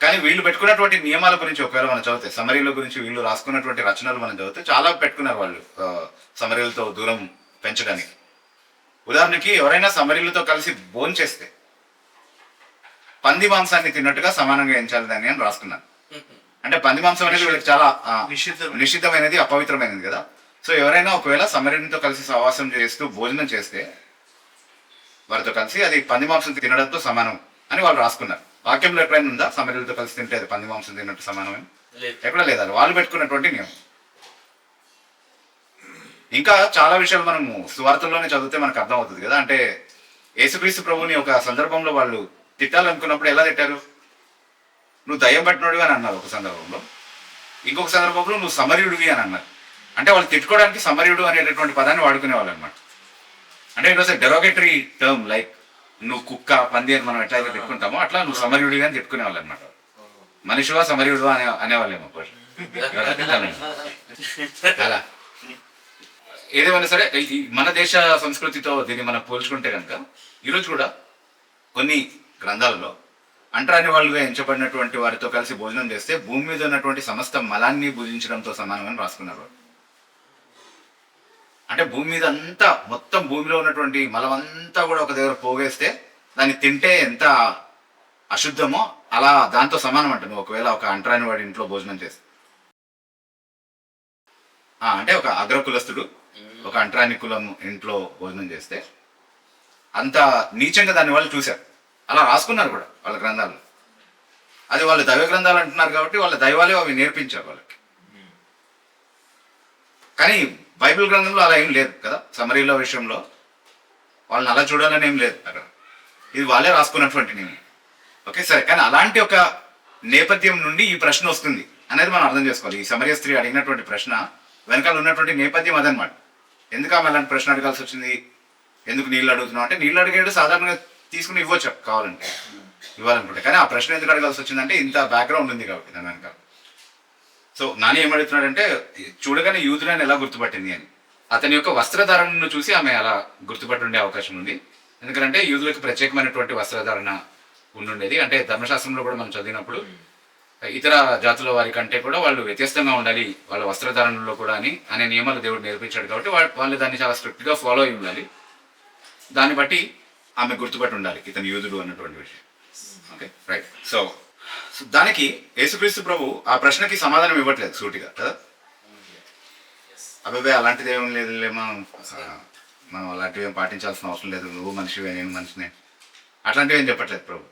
కానీ వీళ్ళు పెట్టుకున్నటువంటి నియమాల గురించి ఒకవేళ మనం చదివితే, సమరీల గురించి వీళ్ళు రాసుకున్నటువంటి రచనలు మనం చదివితే చాలా పెట్టుకున్నారు వాళ్ళు సమరీలతో దూరం పెంచడానికి. ఉదాహరణకి ఎవరైనా సమరీలతో కలిసి భోజనం చేస్తే పంది మాంసాన్ని తిన్నట్టుగా సమానంగా ఎంచాలి దాన్ని అని రాసుకున్నారు. అంటే పంది మాంసం అనేది వీళ్ళకి చాలా నిషిద్ధమైనది, అపవిత్రమైనది కదా. సో ఎవరైనా ఒకవేళ సమరీలతో కలిసి సహవాసం చేస్తూ భోజనం చేస్తే వారితో కలిసి అది పంది మాంసం తినడంతో సమానం అని వాళ్ళు రాసుకున్నారు. వాక్యంలో ఎప్పుడైనా ఉందా సమరీలతో కలిసి తింటే అది పంది మాంసం తిన్నట్టు సమానమని? ఎక్కడ లేదా, వాళ్ళు పెట్టుకున్నటువంటి నియమం. ఇంకా చాలా విషయాలు మనము సువార్తల్లోనే చదివితే మనకు అర్థం అవుతుంది కదా. అంటే యేసుక్రీస్తు ప్రభుని ఒక సందర్భంలో వాళ్ళు తిట్టాలనుకున్నప్పుడు ఎలా తిట్టారు? నువ్వు దయ్యం పట్టినోడివి అని అన్నారు ఒక సందర్భంలో, ఇంకొక సందర్భంలో నువ్వు సమరీయుడివి అని అన్నారు. అంటే వాళ్ళు తిట్టుకోవడానికి సమరీయుడు అనేటటువంటి పదాన్ని వాడుకునేవాళ్ళు అనమాట. అంటే it was a derogatory term, like నువ్వు కుక్క, పంది అని మనం ఎట్లయితే తిట్టుకుంటామో అట్లా నువ్వు సమరీయుడివి అని తిట్టుకునేవాళ్ళు అనమాట. మనిషివా సమరీయుడు అనేవాళ్ళేమో అలా. ఏదేమైనా సరే మన దేశ సంస్కృతితో దీన్ని మనం పోల్చుకుంటే కనుక ఈరోజు కూడా కొన్ని గ్రంథాలలో అంటరాని వాళ్ళుగా ఎంచబడినటువంటి వారితో కలిసి భోజనం చేస్తే భూమి మీద ఉన్నటువంటి సమస్త మలాన్ని భుజించడంతో సమానమని రాసుకున్నారు. అంటే భూమి మీద అంతా, మొత్తం భూమిలో ఉన్నటువంటి మలం అంతా కూడా ఒక దగ్గర పోగేస్తే దాన్ని తింటే ఎంత అశుద్ధమో అలా దాంతో సమానం అంట నువ్వు ఒకవేళ ఒక అంటరాని వాడి ఇంట్లో భోజనం చేస్తే. అంటే ఒక అగ్రకులస్తుడు ఒక అంటరాని కులం ఇంట్లో భోజనం చేస్తే అంత నీచంగా దాన్ని వాళ్ళు చూశారు. అలా రాసుకున్నారు కూడా వాళ్ళ గ్రంథాలు. అది వాళ్ళు దైవ గ్రంథాలు అంటున్నారు కాబట్టి వాళ్ళ దైవాలే అవి నేర్పించారు వాళ్ళకి. కానీ బైబిల్ గ్రంథంలో అలా ఏం లేదు కదా. సమరీల విషయంలో వాళ్ళని అలా చూడాలని ఏం లేదు అక్కడ. ఇది వాళ్ళే రాసుకున్నటువంటి నేను. ఓకే సరే, కానీ అలాంటి ఒక నేపథ్యం నుండి ఈ ప్రశ్న వస్తుంది అనేది మనం అర్థం చేసుకోవాలి. ఈ సమరయ స్త్రీ అడిగినటువంటి ప్రశ్న వెనకాల ఉన్నటువంటి నేపథ్యం అదనమాట. ఎందుకు ఆమె అలాంటి ప్రశ్న అడగాల్సి వచ్చింది, ఎందుకు నీళ్ళు అడుగుతున్నావు అంటే, నీళ్ళు అడిగేది సాధారణంగా తీసుకుని ఇవ్వచ్చు కావాలంటే, ఇవ్వాలనుకుంటే. కానీ ఆ ప్రశ్న ఎందుకు అడగాల్సి వచ్చిందంటే ఇంత బ్యాక్గ్రౌండ్ ఉంది కాబట్టి దాని వెనకాల. సో నాని ఏమడుగుతున్నాడంటే, చూడగానే యూదులను ఎలా గుర్తుపట్టింది అని. అతని యొక్క వస్త్రధారణను చూసి ఆమె అలా గుర్తుపట్టి ఉండే అవకాశం ఉంది. ఎందుకంటే యూదులకు ప్రత్యేకమైనటువంటి వస్త్రధారణ ఉండుండేది. అంటే ధర్మశాస్త్రంలో కూడా మనం చదివినప్పుడు ఇతర జాతుల వారి కంటే కూడా వాళ్ళు వ్యత్యస్తంగా ఉండాలి వాళ్ళ వస్త్రధారణలో కూడా అనే నియమాలు దేవుడు నేర్పించాడు. కాబట్టి వాళ్ళు దాన్ని చాలా స్ట్రిక్ట్గా ఫాలో అయి ఉండాలి. దాన్ని బట్టి ఆమె గుర్తుపట్టి ఉండాలి ఇతను యూదుడు అన్నటువంటి విషయం. Okay, right. సో దానికి యేసుక్రీస్తు ప్రభు ఆ ప్రశ్నకి సమాధానం ఇవ్వట్లేదు సూటిగా కదా. అబ్బాయి అలాంటిది ఏం లేదు, మనం అలాంటివి ఏం పాటించాల్సిన అవసరం లేదు, నువ్వు మనిషివే నేను మనిషినే, అట్లాంటివి ఏం చెప్పట్లేదు ప్రభు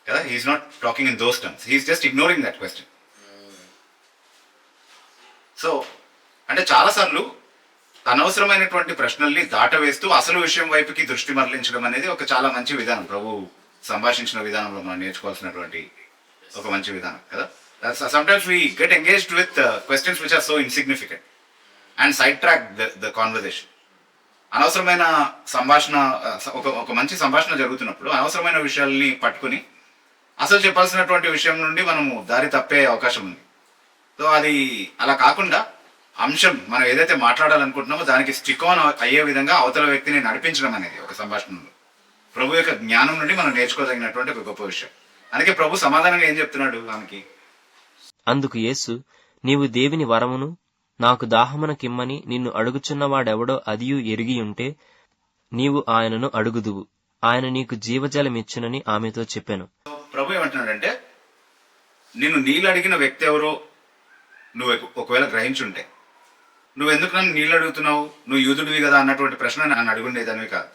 కదా. He's not talking in those terms, he's just ignoring that question. So అంటే చాలాసార్లు అనవసరమైనటువంటి ప్రశ్నల్ని దాటవేస్తూ అసలు విషయం వైపుకి దృష్టి మరలించడం అనేది ఒక చాలా మంచి విధానం. ప్రభు సంభాషించిన విధానంలో మనం నేర్చుకోవాల్సినటువంటి ఒక మంచి విధానం కదా. Sometimes we get engaged with questions which are so insignificant and sidetrack the conversation. అనవసరమైన సంభాషణ, ఒక మంచి సంభాషణ జరుగుతున్నప్పుడు అనవసరమైన విషయాల్ని పట్టుకుని అసలు చెప్పాల్సినటువంటి విషయం నుండి మనము దారి తప్పే అవకాశం ఉంది. సో అది అలా కాకుండా అంశం మనం ఏదైతే మాట్లాడాలనుకుంటున్నామో దానికి స్టిక్ ఆన్ అయ్యే విధంగా అవతల వ్యక్తిని నడిపించడం అనేది ఒక సంభాషణలో ప్రభు యొక్క జ్ఞానం నుండి మనం నేర్చుకోదగినటువంటి ఒక గొప్ప విషయం. అందుకే ప్రభు సమాధానంగా ఏం చెప్తున్నాడు ఆమెకి? అందుకు యేసు, నీవు దేవుని వరమును నాకు దాహమున కిమ్మని నిన్ను అడుగుచున్నవాడెవడో అదియు ఎరిగియుంటే నీవు ఆయనను అడుగుదువు, ఆయన నీకు జీవజలమిచ్చునని ఆమెతో చెప్పాను. ప్రభు ఏమంటున్నాడంటే, నిన్ను నీళ్ళు అడిగిన వ్యక్తి ఎవరో నువ్వు ఒకవేళ గ్రహించుంటే, నువ్వెందుకు నన్ను నీళ్ళు అడుగుతున్నావు, నువ్వు యూదుడివి కదా అన్నటువంటి ప్రశ్న నన్ను అడుగుండేదానివి కాదు.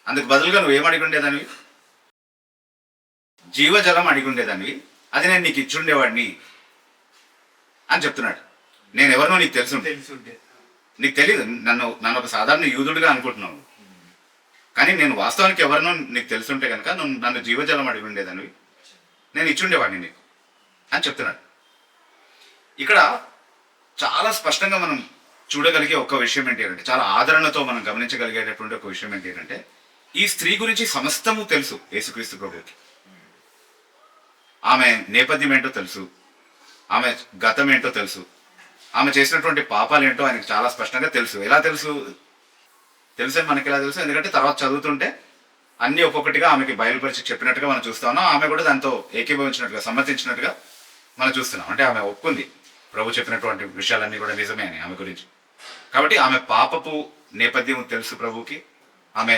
అందుకు బదులుగా నువ్వేం అడిగుండేదానివి? జీవజలం అడిగుండేదానివి, అది నేను నీకు ఇచ్చుండేవాడిని అని చెప్తున్నాడు. నేను ఎవరినో నీకు తెలుసుంటే, నీకు తెలియదు, నన్ను ఒక సాధారణ యూదుడిగా అనుకుంటున్నావు, కానీ నేను వాస్తవానికి ఎవరినో నీకు తెలుసుంటే కనుక నువ్వు నన్ను జీవజలం అడిగి ఉండేదానివి, నేను ఇచ్చుండేవాడిని నీకు అని చెప్తున్నాడు. ఇక్కడ చాలా స్పష్టంగా మనం చూడగలిగే ఒక విషయం ఏంటి అంటే, చాలా ఆదరణతో మనం గమనించగలిగేటటువంటి ఒక విషయం ఏంటి అంటే, ఈ స్త్రీ గురించి సమస్తము తెలుసు యేసుక్రీస్తు ప్రభువుకి. ఆమె నేపథ్యం ఏంటో తెలుసు, ఆమె గతం ఏంటో తెలుసు, ఆమె చేసినటువంటి పాపాలు ఏంటో ఆయనకు చాలా స్పష్టంగా తెలుసు. ఎలా తెలుసు? మనకి ఎలా తెలుసు? ఎందుకంటే తర్వాత చదువుతుంటే అన్ని ఒక్కొక్కటిగా ఆమెకి బయలుపరిచి చెప్పినట్టుగా మనం చూస్తా ఉన్నాం. ఆమె కూడా దాంతో ఏకీభవించినట్టుగా, సమ్మతించినట్టుగా మనం చూస్తున్నాం. అంటే ఆమె ఒప్పుకుంది ప్రభు చెప్పినటువంటి విషయాలన్నీ కూడా నిజమే అని ఆమె గురించి. కాబట్టి ఆమె పాపపు నేపథ్యం తెలుసు ప్రభుకి. ఆమె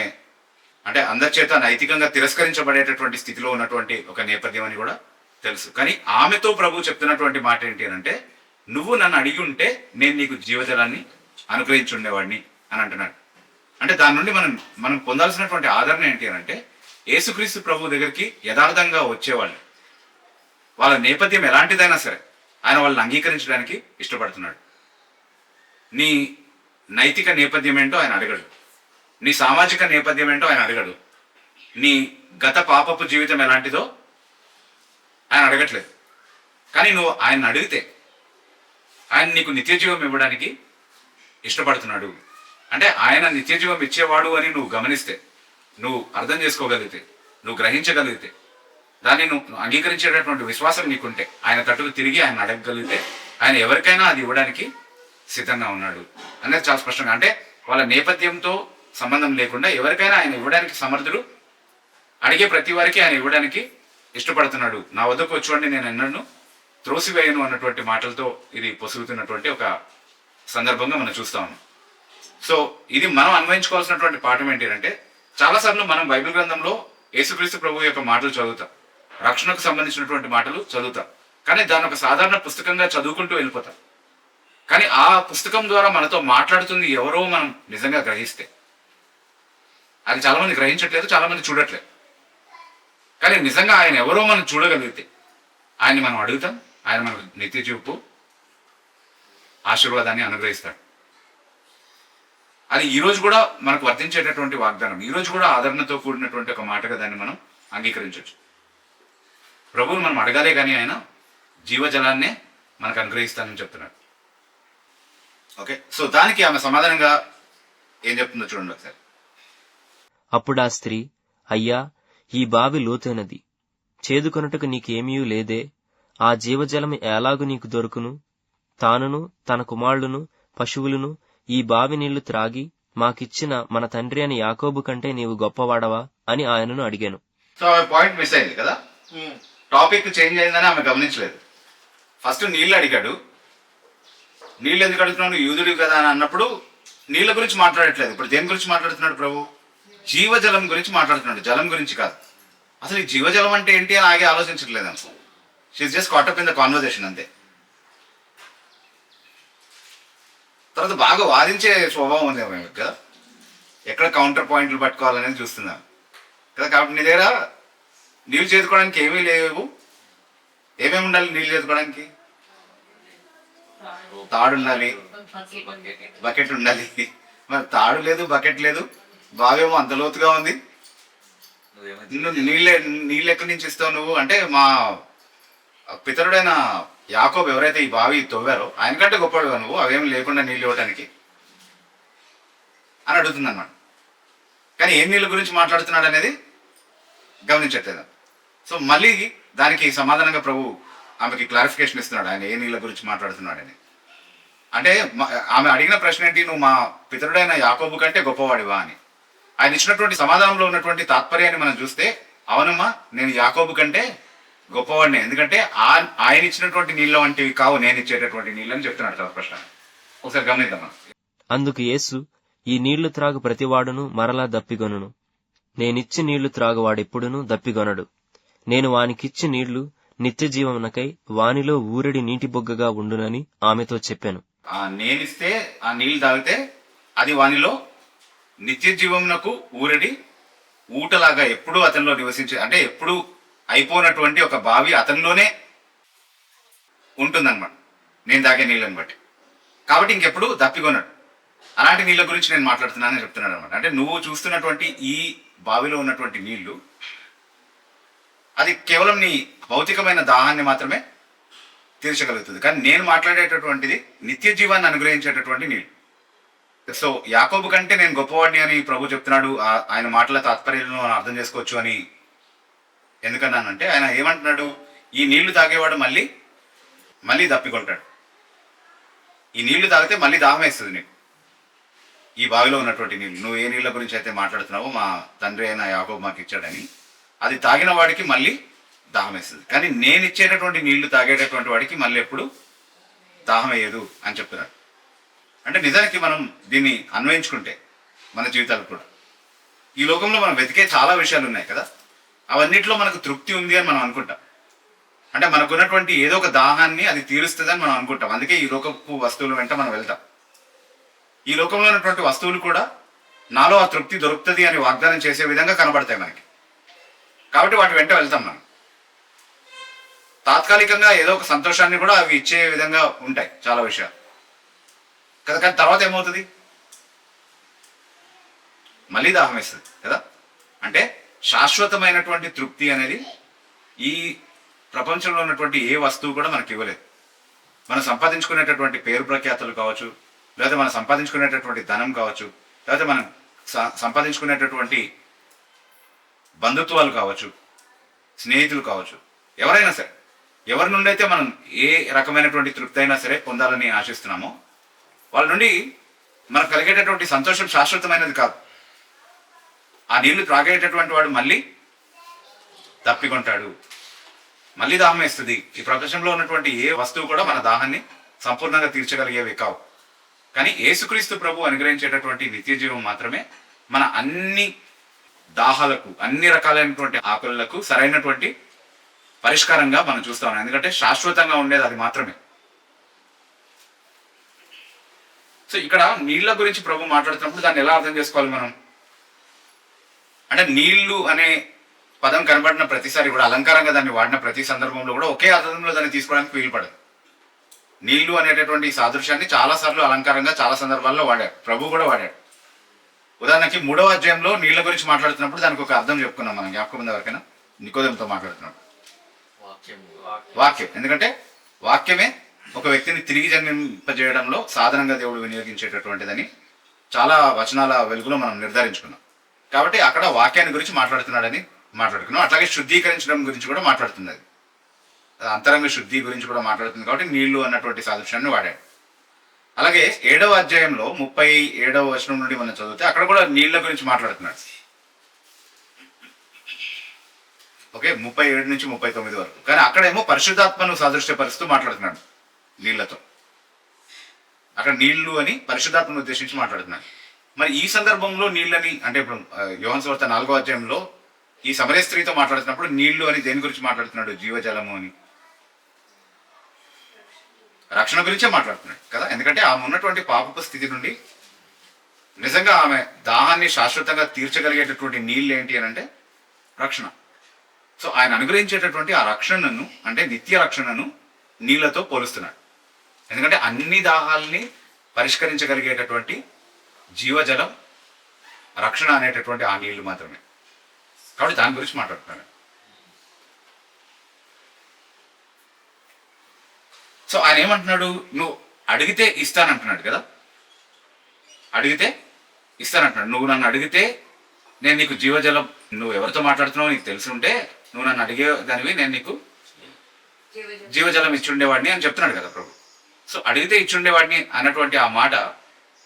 అంటే అందరి చేత నైతికంగా తిరస్కరించబడేటటువంటి స్థితిలో ఉన్నటువంటి ఒక నేపథ్యం అని కూడా తెలుసు. కానీ ఆమెతో ప్రభు చెప్తున్నటువంటి మాట ఏంటి అంటే, నువ్వు నన్ను అడిగి ఉంటే నేను నీకు జీవజలాన్ని అనుగ్రహించి ఉండేవాడిని అని అంటున్నాడు. అంటే దాని నుండి మనం పొందాల్సినటువంటి ఆదరణ ఏంటి అని అంటే, యేసుక్రీస్తు ప్రభు దగ్గరికి యథార్థంగా వచ్చేవాళ్ళు, వాళ్ళ నేపథ్యం ఎలాంటిదైనా సరే ఆయన వాళ్ళని అంగీకరించడానికి ఇష్టపడుతున్నాడు. నీ నైతిక నేపథ్యం ఏంటో ఆయన అడగడు, నీ సామాజిక నేపథ్యం ఏంటో ఆయన అడగడు, నీ గత పాపపు జీవితం ఎలాంటిదో ఆయన అడగట్లేదు. కానీ నువ్వు ఆయన అడిగితే ఆయన నీకు నిత్యజీవం ఇవ్వడానికి ఇష్టపడుతున్నాడు. అంటే ఆయన నిత్యజీవం ఇచ్చేవాడు అని నువ్వు గమనిస్తే, నువ్వు అర్థం చేసుకోగలిగితే, నువ్వు గ్రహించగలిగితే, దాన్ని నువ్వు అంగీకరించేటటువంటి విశ్వాసం నీకుంటే, ఆయన తట్టుకు తిరిగి ఆయన అడగగలిగితే ఆయన ఎవరికైనా అది ఇవ్వడానికి సిద్ధంగా ఉన్నాడు అనేది చాలా స్పష్టంగా. అంటే వాళ్ళ నేపథ్యంతో సంబంధం లేకుండా ఎవరికైనా ఆయన ఇవ్వడానికి సమర్థుడు, అడిగే ప్రతి వారికి ఆయన ఇవ్వడానికి ఇష్టపడుతున్నాడు. నా వద్దకు వచ్చేవాడిని నేను ఎన్నడూ త్రోసివేయను అన్నటువంటి మాటలతో ఇది పొసుగుతున్నటువంటి ఒక సందర్భంగా మనం చూస్తా ఉన్నాం. సో ఇది మనం అన్వయించుకోవాల్సినటువంటి పాఠం ఏంటి అంటే, చాలాసార్లు మనం బైబిల్ గ్రంథంలో యేసుక్రీస్తు ప్రభు యొక్క మాటలు చదువుతాం, రక్షణకు సంబంధించినటువంటి మాటలు చదువుతాం, కానీ దాని ఒక సాధారణ పుస్తకంగా చదువుకుంటూ వెళ్ళిపోతాం. కానీ ఆ పుస్తకం ద్వారా మనతో మాట్లాడుతుంది ఎవరో మనం నిజంగా గ్రహిస్తే, అది చాలా మంది గ్రహించట్లేదు, చాలా మంది చూడట్లేదు. కానీ నిజంగా ఆయన ఎవరో మనం చూడగలిగితే, ఆయన్ని మనం అడుగుతాం, ఆయన మనకు నిత్య జీవపు ఆశీర్వాదాన్ని అనుగ్రహిస్తాడు. అది ఈరోజు కూడా మనకు వర్తించేటటువంటి వాగ్దానం, ఈరోజు కూడా ఆదరణతో కూడినటువంటి ఒక మాటగా దాన్ని మనం అంగీకరించవచ్చు. ప్రభువుని మనం అడగాలే కానీ ఆయన జీవజలాన్నే మనకు అనుగ్రహిస్తానని చెప్తున్నాడు. ఓకే, సో దానికి ఆమె సమాధానంగా ఏం చెప్తుందో చూడండి ఒకసారి. అప్పుడా స్త్రీ, అయ్యా, ఈ బావి లోతైనది, చేదుకొనుటకు నీకేమీ లేదే. ఆ జీవజలము ఎలాగు నీకు దొరుకును? తానును తన కుమారులను పశువులను ఈ బావి నీళ్లు త్రాగి మాకిచ్చిన మన తండ్రి అని యాకోబు కంటే నీవు గొప్పవాడవా అని ఆయనను అడిగాను. సో ఆమె పాయింట్ మిస్ అయింది కదా, టాపిక్ చేంజ్ అయిందని ఆమె గమనించలేదు. ఫస్ట్ నీళ్ళు అడిగాడు, నీళ్ళు ఎందుకు అడుగుతున్నాడు, యూదుడు కదా అని అన్నప్పుడు నీళ్ళ గురించి మాట్లాడట్లేదు. ఇప్పుడు దేని గురించి మాట్లాడుతున్నాడు ప్రభు? జీవజలం గురించి మాట్లాడుతున్నాడు, జలం గురించి కాదు. అసలు ఈ జీవజలం అంటే ఏంటి అని ఆగే ఆలోచించట్లేదు అనుకో. She's just caught up in the conversation అంతే. తర్వాత బాగా వాదించే స్వభావం ఉంది మేము కదా, ఎక్కడ కౌంటర్ పాయింట్లు పట్టుకోవాలనేది చూస్తున్నాం కదా. కాబట్టి నీ దగ్గర నీళ్ళు చేతుకోవడానికి ఏమీ లేవు. ఏమేమి ఉండాలి నీళ్ళు చేతుకోవడానికి? తాడు ఉండాలి, బకెట్ ఉండాలి. మరి తాడు లేదు, బకెట్ లేదు, బావేమో అంత లోతుగా ఉంది. నీళ్ళు ఎక్కడి నుంచి ఇస్తావు నువ్వు అంటే, మా పితరుడైన యాకోబు ఎవరైతే ఈ బావి తవ్వారో ఆయనకంటే గొప్పవాడుగా నువ్వు, అవేమి లేకుండా నీళ్ళు ఇవ్వడానికి అని అడుగుతుంది అన్నమాట. కానీ ఏ నీళ్ళ గురించి మాట్లాడుతున్నాడు అనేది గమనించట్లేదు. సో మళ్ళీ దానికి సమాధానంగా ప్రభు ఆమెకి క్లారిఫికేషన్ ఇస్తున్నాడు, ఆయన ఏ నీళ్ళ గురించి మాట్లాడుతున్నాడని. అంటే ఆమె అడిగిన ప్రశ్న ఏంటి, నువ్వు మా పితరుడైన యాకోబు కంటే గొప్పవాడివా అని. ఆయన ఇచ్చినటువంటి సమాధానంలో ఉన్నటువంటి తాత్పర్యాన్ని మనం చూస్తే, అవునమ్మా నేను యాకోబు కంటే గొప్పవాడిని, ఎందుకంటే ఆయన ఇచ్చినటువంటి నీళ్ళ వంటివి కావు నేను ఇచ్చేటటువంటి నీళ్ళు అని చెప్తున్నాడు చాలా స్పష్టంగా. ఒకసారి గమనిద్దామా. అందుకు యేసు, ఈ నీళ్లు త్రాగు ప్రతివాడును మరలా దప్పిగొనును, నేనిచ్చి నీళ్లు త్రాగువాడెప్పుడునూ దప్పిగొనడు. నేను వానికిచ్చి నీళ్లు నిత్య జీవమునకై వానిలో ఊరెడి నీటి బొగ్గగా ఉండునని ఆమెతో చెప్పాను. నేనిస్తే ఆ నీళ్లు తాగితే అది వానిలో నిత్య జీవమునకు ఊరెడి ఊటలాగా ఎప్పుడూ అతనిలో నివసించే, అంటే ఎప్పుడు అయిపోయినటువంటి ఒక బావి అతనిలోనే ఉంటుందన్నమాట నేను తాగే నీళ్ళని బట్టి. కాబట్టి ఇంకెప్పుడు దప్పికొన్నాడు. అలాంటి నీళ్ళ గురించి నేను మాట్లాడుతున్నానని చెప్తున్నాడు అనమాట. అంటే నువ్వు చూస్తున్నటువంటి ఈ బావిలో ఉన్నటువంటి నీళ్లు అది కేవలం నీ భౌతికమైన దాహాన్ని మాత్రమే తీర్చగలుగుతుంది. కానీ నేను మాట్లాడేటటువంటిది నిత్య జీవాన్ని అనుగ్రహించేటటువంటి నీళ్ళు. సో యాకోబు కంటే నేను గొప్పవాడిని అని ప్రభు చెప్తున్నాడు. ఆయన మాటల తాత్పర్యాలను అర్థం చేసుకోవచ్చు అని ఎందుకన్నానంటే, ఆయన ఏమంటున్నాడు, ఈ నీళ్లు తాగేవాడు మళ్ళీ మళ్ళీ దప్పికొంటాడు. ఈ నీళ్లు తాగితే మళ్ళీ దాహం వేస్తుంది నీకు. ఈ బావిలో ఉన్నటువంటి నీళ్ళు, నువ్వు ఏ నీళ్ళ గురించి అయితే మాట్లాడుతున్నావో మా తండ్రి అయిన యాకోబు మాకు ఇచ్చాడని, అది తాగిన వాడికి మళ్ళీ దాహం వేస్తుంది. కానీ నేను ఇచ్చేటటువంటి నీళ్లు తాగేటటువంటి వాడికి మళ్ళీ ఎప్పుడు దాహం వేయదు అని చెప్తున్నాడు. అంటే నిజానికి మనం దీన్ని అన్వయించుకుంటే మన జీవితాలకు కూడా ఈ లోకంలో మనం వెతికే చాలా విషయాలు ఉన్నాయి కదా, అవన్నిట్లో మనకు తృప్తి ఉంది అని మనం అనుకుంటాం. అంటే మనకున్నటువంటి ఏదో ఒక దాహాన్ని అది తీరుస్తుందని మనం అనుకుంటాం. అందుకే ఈ లోకపు వస్తువుల వెంట మనం వెళ్తాం. ఈ లోకంలో ఉన్నటువంటి వస్తువులు కూడా నాలో ఆ తృప్తి దొరుకుతుంది అని వాగ్దానం చేసే విధంగా కనబడతాయి మనకి. కాబట్టి వాటి వెంట వెళ్తాం మనం. తాత్కాలికంగా ఏదో ఒక సంతోషాన్ని కూడా అవి ఇచ్చే విధంగా ఉంటాయి చాలా విషయాలు కదా. కానీ తర్వాత ఏమవుతుంది, మళ్ళీ దాహం వేస్తుంది కదా. అంటే శాశ్వతమైనటువంటి తృప్తి అనేది ఈ ప్రపంచంలో ఉన్నటువంటి ఏ వస్తువు కూడా మనకి ఇవ్వలేదు. మనం సంపాదించుకునేటటువంటి పేరు ప్రఖ్యాతులు కావచ్చు, లేకపోతే మనం సంపాదించుకునేటటువంటి ధనం కావచ్చు, లేకపోతే మనం సంపాదించుకునేటటువంటి బంధుత్వాలు కావచ్చు, స్నేహితులు కావచ్చు, ఎవరైనా సరే, ఎవరి నుండి అయితే మనం ఏ రకమైనటువంటి తృప్తి అయినా సరే పొందాలని ఆశిస్తున్నామో వాళ్ళ నుండి మనకు కలిగేటటువంటి సంతోషం శాశ్వతమైనది కాదు. ఆ నీళ్లు త్రాగేటటువంటి వాడు మళ్ళీ తప్పికొంటాడు, మళ్ళీ దాహం వేస్తుంది. ఈ ప్రపంచంలో ఉన్నటువంటి ఏ వస్తువు కూడా మన దాహాన్ని సంపూర్ణంగా తీర్చగలిగేవి కావు. కానీ యేసుక్రీస్తు ప్రభు అనుగ్రహించేటటువంటి నిత్య జీవం మాత్రమే మన అన్ని దాహాలకు, అన్ని రకాలైనటువంటి ఆకలులకు సరైనటువంటి పరిష్కారంగా మనం చూస్తాం. ఎందుకంటే శాశ్వతంగా ఉండేది అది మాత్రమే. సో ఇక్కడ నీళ్ల గురించి ప్రభు మాట్లాడుతున్నప్పుడు దాన్ని ఎలా అర్థం చేసుకోవాలి మనం అంటే, నీళ్లు అనే పదం కనబడిన ప్రతిసారి కూడా, అలంకారంగా దాన్ని వాడిన ప్రతి సందర్భంలో కూడా ఒకే అర్థంలో దాన్ని తీసుకోవడానికి వీలు పడదు. నీళ్లు అనేటటువంటి సాదృశ్యాన్ని చాలాసార్లు అలంకారంగా చాలా సందర్భాల్లో వాడాడు, ప్రభు కూడా వాడాడు. ఉదాహరణకి 3వ అధ్యాయంలో నీళ్ల గురించి మాట్లాడుతున్నప్పుడు దానికి ఒక అర్థం చెప్పుకున్నాం మనం, జ్ఞాపకం ఉంది ఎవరికైనా? నికోదేముతో మాట్లాడుతున్నాడు వాక్యం. ఎందుకంటే వాక్యమే ఒక వ్యక్తిని తిరిగి జన్మింపజేయడంలో సాధనంగా దేవుడు వినియోగించేటటువంటిదని చాలా వచనాల వెలుగులో మనం నిర్ధారించుకున్నాం. కాబట్టి అక్కడ వాక్యాన్ని గురించి మాట్లాడుతున్నాడని మాట్లాడుకున్నాం. అట్లాగే శుద్ధీకరించడం గురించి కూడా మాట్లాడుతుంది. అది అంతరంగ శుద్ధి గురించి కూడా మాట్లాడుతుంది. కాబట్టి నీళ్లు అన్నటువంటి సాదృశ్యాన్ని వాడాడు. అలాగే 7వ అధ్యాయంలో 37వ వచనం నుండి మనం చదివితే అక్కడ కూడా నీళ్ల గురించి మాట్లాడుతున్నాడు. ఓకే, 37 నుంచి 39 వరకు. కానీ అక్కడేమో పరిశుద్ధాత్మను సాదృశ్యపరుస్తూ మాట్లాడుతున్నాడు నీళ్లతో. అక్కడ నీళ్లు అని పరిశుద్ధాత్మను ఉద్దేశించి మాట్లాడుతున్నాడు. మరి ఈ సందర్భంలో నీళ్ళని అంటే ఇప్పుడు యోహాను సువార్త 4వ అధ్యాయంలో ఈ సమరయ స్త్రీతో మాట్లాడుతున్నప్పుడు నీళ్లు అని దేని గురించి మాట్లాడుతున్నాడు? జీవజలము అని, రక్షణ గురించే మాట్లాడుతున్నాడు కదా. ఎందుకంటే ఆమె ఉన్నటువంటి పాపపు స్థితి నుండి నిజంగా ఆమె దాహాన్ని శాశ్వతంగా తీర్చగలిగేటటువంటి నీళ్ళు ఏంటి అని అంటే రక్షణ. సో ఆయన అనుగ్రహించేటటువంటి ఆ రక్షణను అంటే నిత్య రక్షణను నీళ్లతో పోలుస్తున్నాడు. ఎందుకంటే అన్ని దాహాల్ని పరిష్కరించగలిగేటటువంటి జీవజలం రక్షణ అనేటటువంటి ఆ నీళ్లు మాత్రమే. కాబట్టి దాని గురించి మాట్లాడుతున్నాడు. సో ఆయన ఏమంటున్నాడు? నువ్వు అడిగితే ఇస్తానంటున్నాడు కదా. అడిగితే ఇస్తానంటున్నాడు. నువ్వు నన్ను అడిగితే నేను నీకు జీవజలం, నువ్వు ఎవరితో మాట్లాడుతున్నావు నీకు తెలిసి ఉంటే నువ్వు నన్ను అడిగే దానివి నేను నీకు జీవజలం ఇచ్చుండేవాడిని అని చెప్తున్నాడు కదా ప్రభు. సో అడిగితే ఇచ్చుండేవాడిని అన్నటువంటి ఆ మాట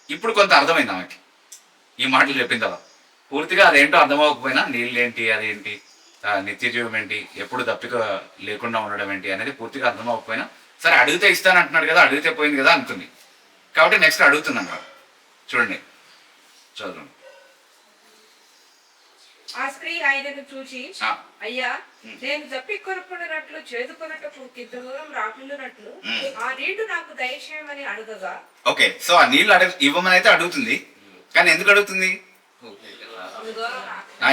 ఇప్పుడు కొంత అర్థమైంది ఆమెకి. ఈ మాటలు చెప్పిన తర్వాత పూర్తిగా అదేంటో అర్థమవకపోయినా నీళ్ళు ఏంటి, అదేంటి, నిత్య జీవం ఏంటి, ఎప్పుడు దప్పిక లేకుండా ఉండడం ఏంటి అనేది పూర్తిగా అర్థమవకపోయినా సరే అడిగితే ఇస్తానంటున్నాడు కదా, అడిగితే పోయింది కదా అనుకుంది. కాబట్టి నెక్స్ట్ అడుగుతున్నాను. చూడండి, చదువు. ఆ స్త్రీ ఆయనను చూచి, అయ్యా, నేను దప్పి కొనుక్కున్నట్లు చేదుకొనటకు ఇంత దూరం రాకున్నట్లు ఆ నీళ్లు నాకు దయచేయమని అడగగా. ఓకే, సో ఆ నీళ్లు ఇవ్వమని అయితే అడుగుతుంది. కానీ ఎందుకు అడుగుతుంది?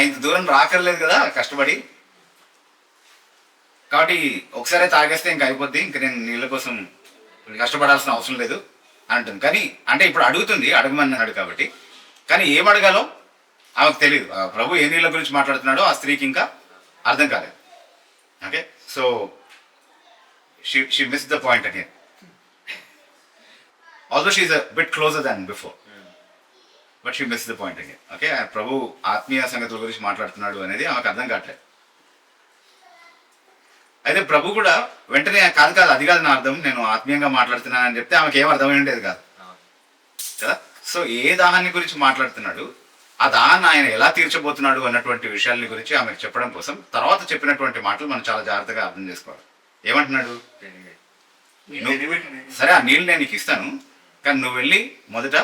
ఇంత దూరం రాకర్లేదు కదా కష్టపడి, కాబట్టి ఒకసారి తాగేస్తే ఇంక అయిపోద్ది, ఇంక నేను నీళ్ళ కోసం కష్టపడాల్సిన అవసరం లేదు అంటుంది. కానీ అంటే ఇప్పుడు అడుగుతుంది, అడగమన్నాడు కాబట్టి. కానీ ఏం అడగాలో ఆమెకు తెలియదు. ప్రభు ఏ నీళ్ళ గురించి మాట్లాడుతున్నాడో ఆ స్త్రీకి ఇంకా అర్థం కాలేదు. Okay, so she miss the point again. Also she is a bit closer than before, but she miss the point again. Okay, ప్రభు ఆత్మీయ సంగతుల గురించి మాట్లాడుతున్నాడు అనేది ఆమెకు అర్థం కావట్లేదు. అయితే ప్రభు కూడా వెంటనే కాదు అది కాదు నా అర్థం, నేను ఆత్మీయంగా మాట్లాడుతున్నానని చెప్తే ఆమెకి ఏం అర్థమై ఉండేది కాదు కదా. సో ఏ దాహాన్ని గురించి మాట్లాడుతున్నాడు, ఆ దాహాన్ని ఆయన ఎలా తీర్చబోతున్నాడు అన్నటువంటి విషయాల గురించి ఆమెకు చెప్పడం కోసం తర్వాత చెప్పినటువంటి మాటలు మనం చాలా జాగ్రత్తగా అర్థం చేసుకోవాలి. ఏమంటున్నాడు? సరే ఆ నీళ్ళు నేను నీకు ఇస్తాను, కానీ నువ్వు వెళ్ళి మొదట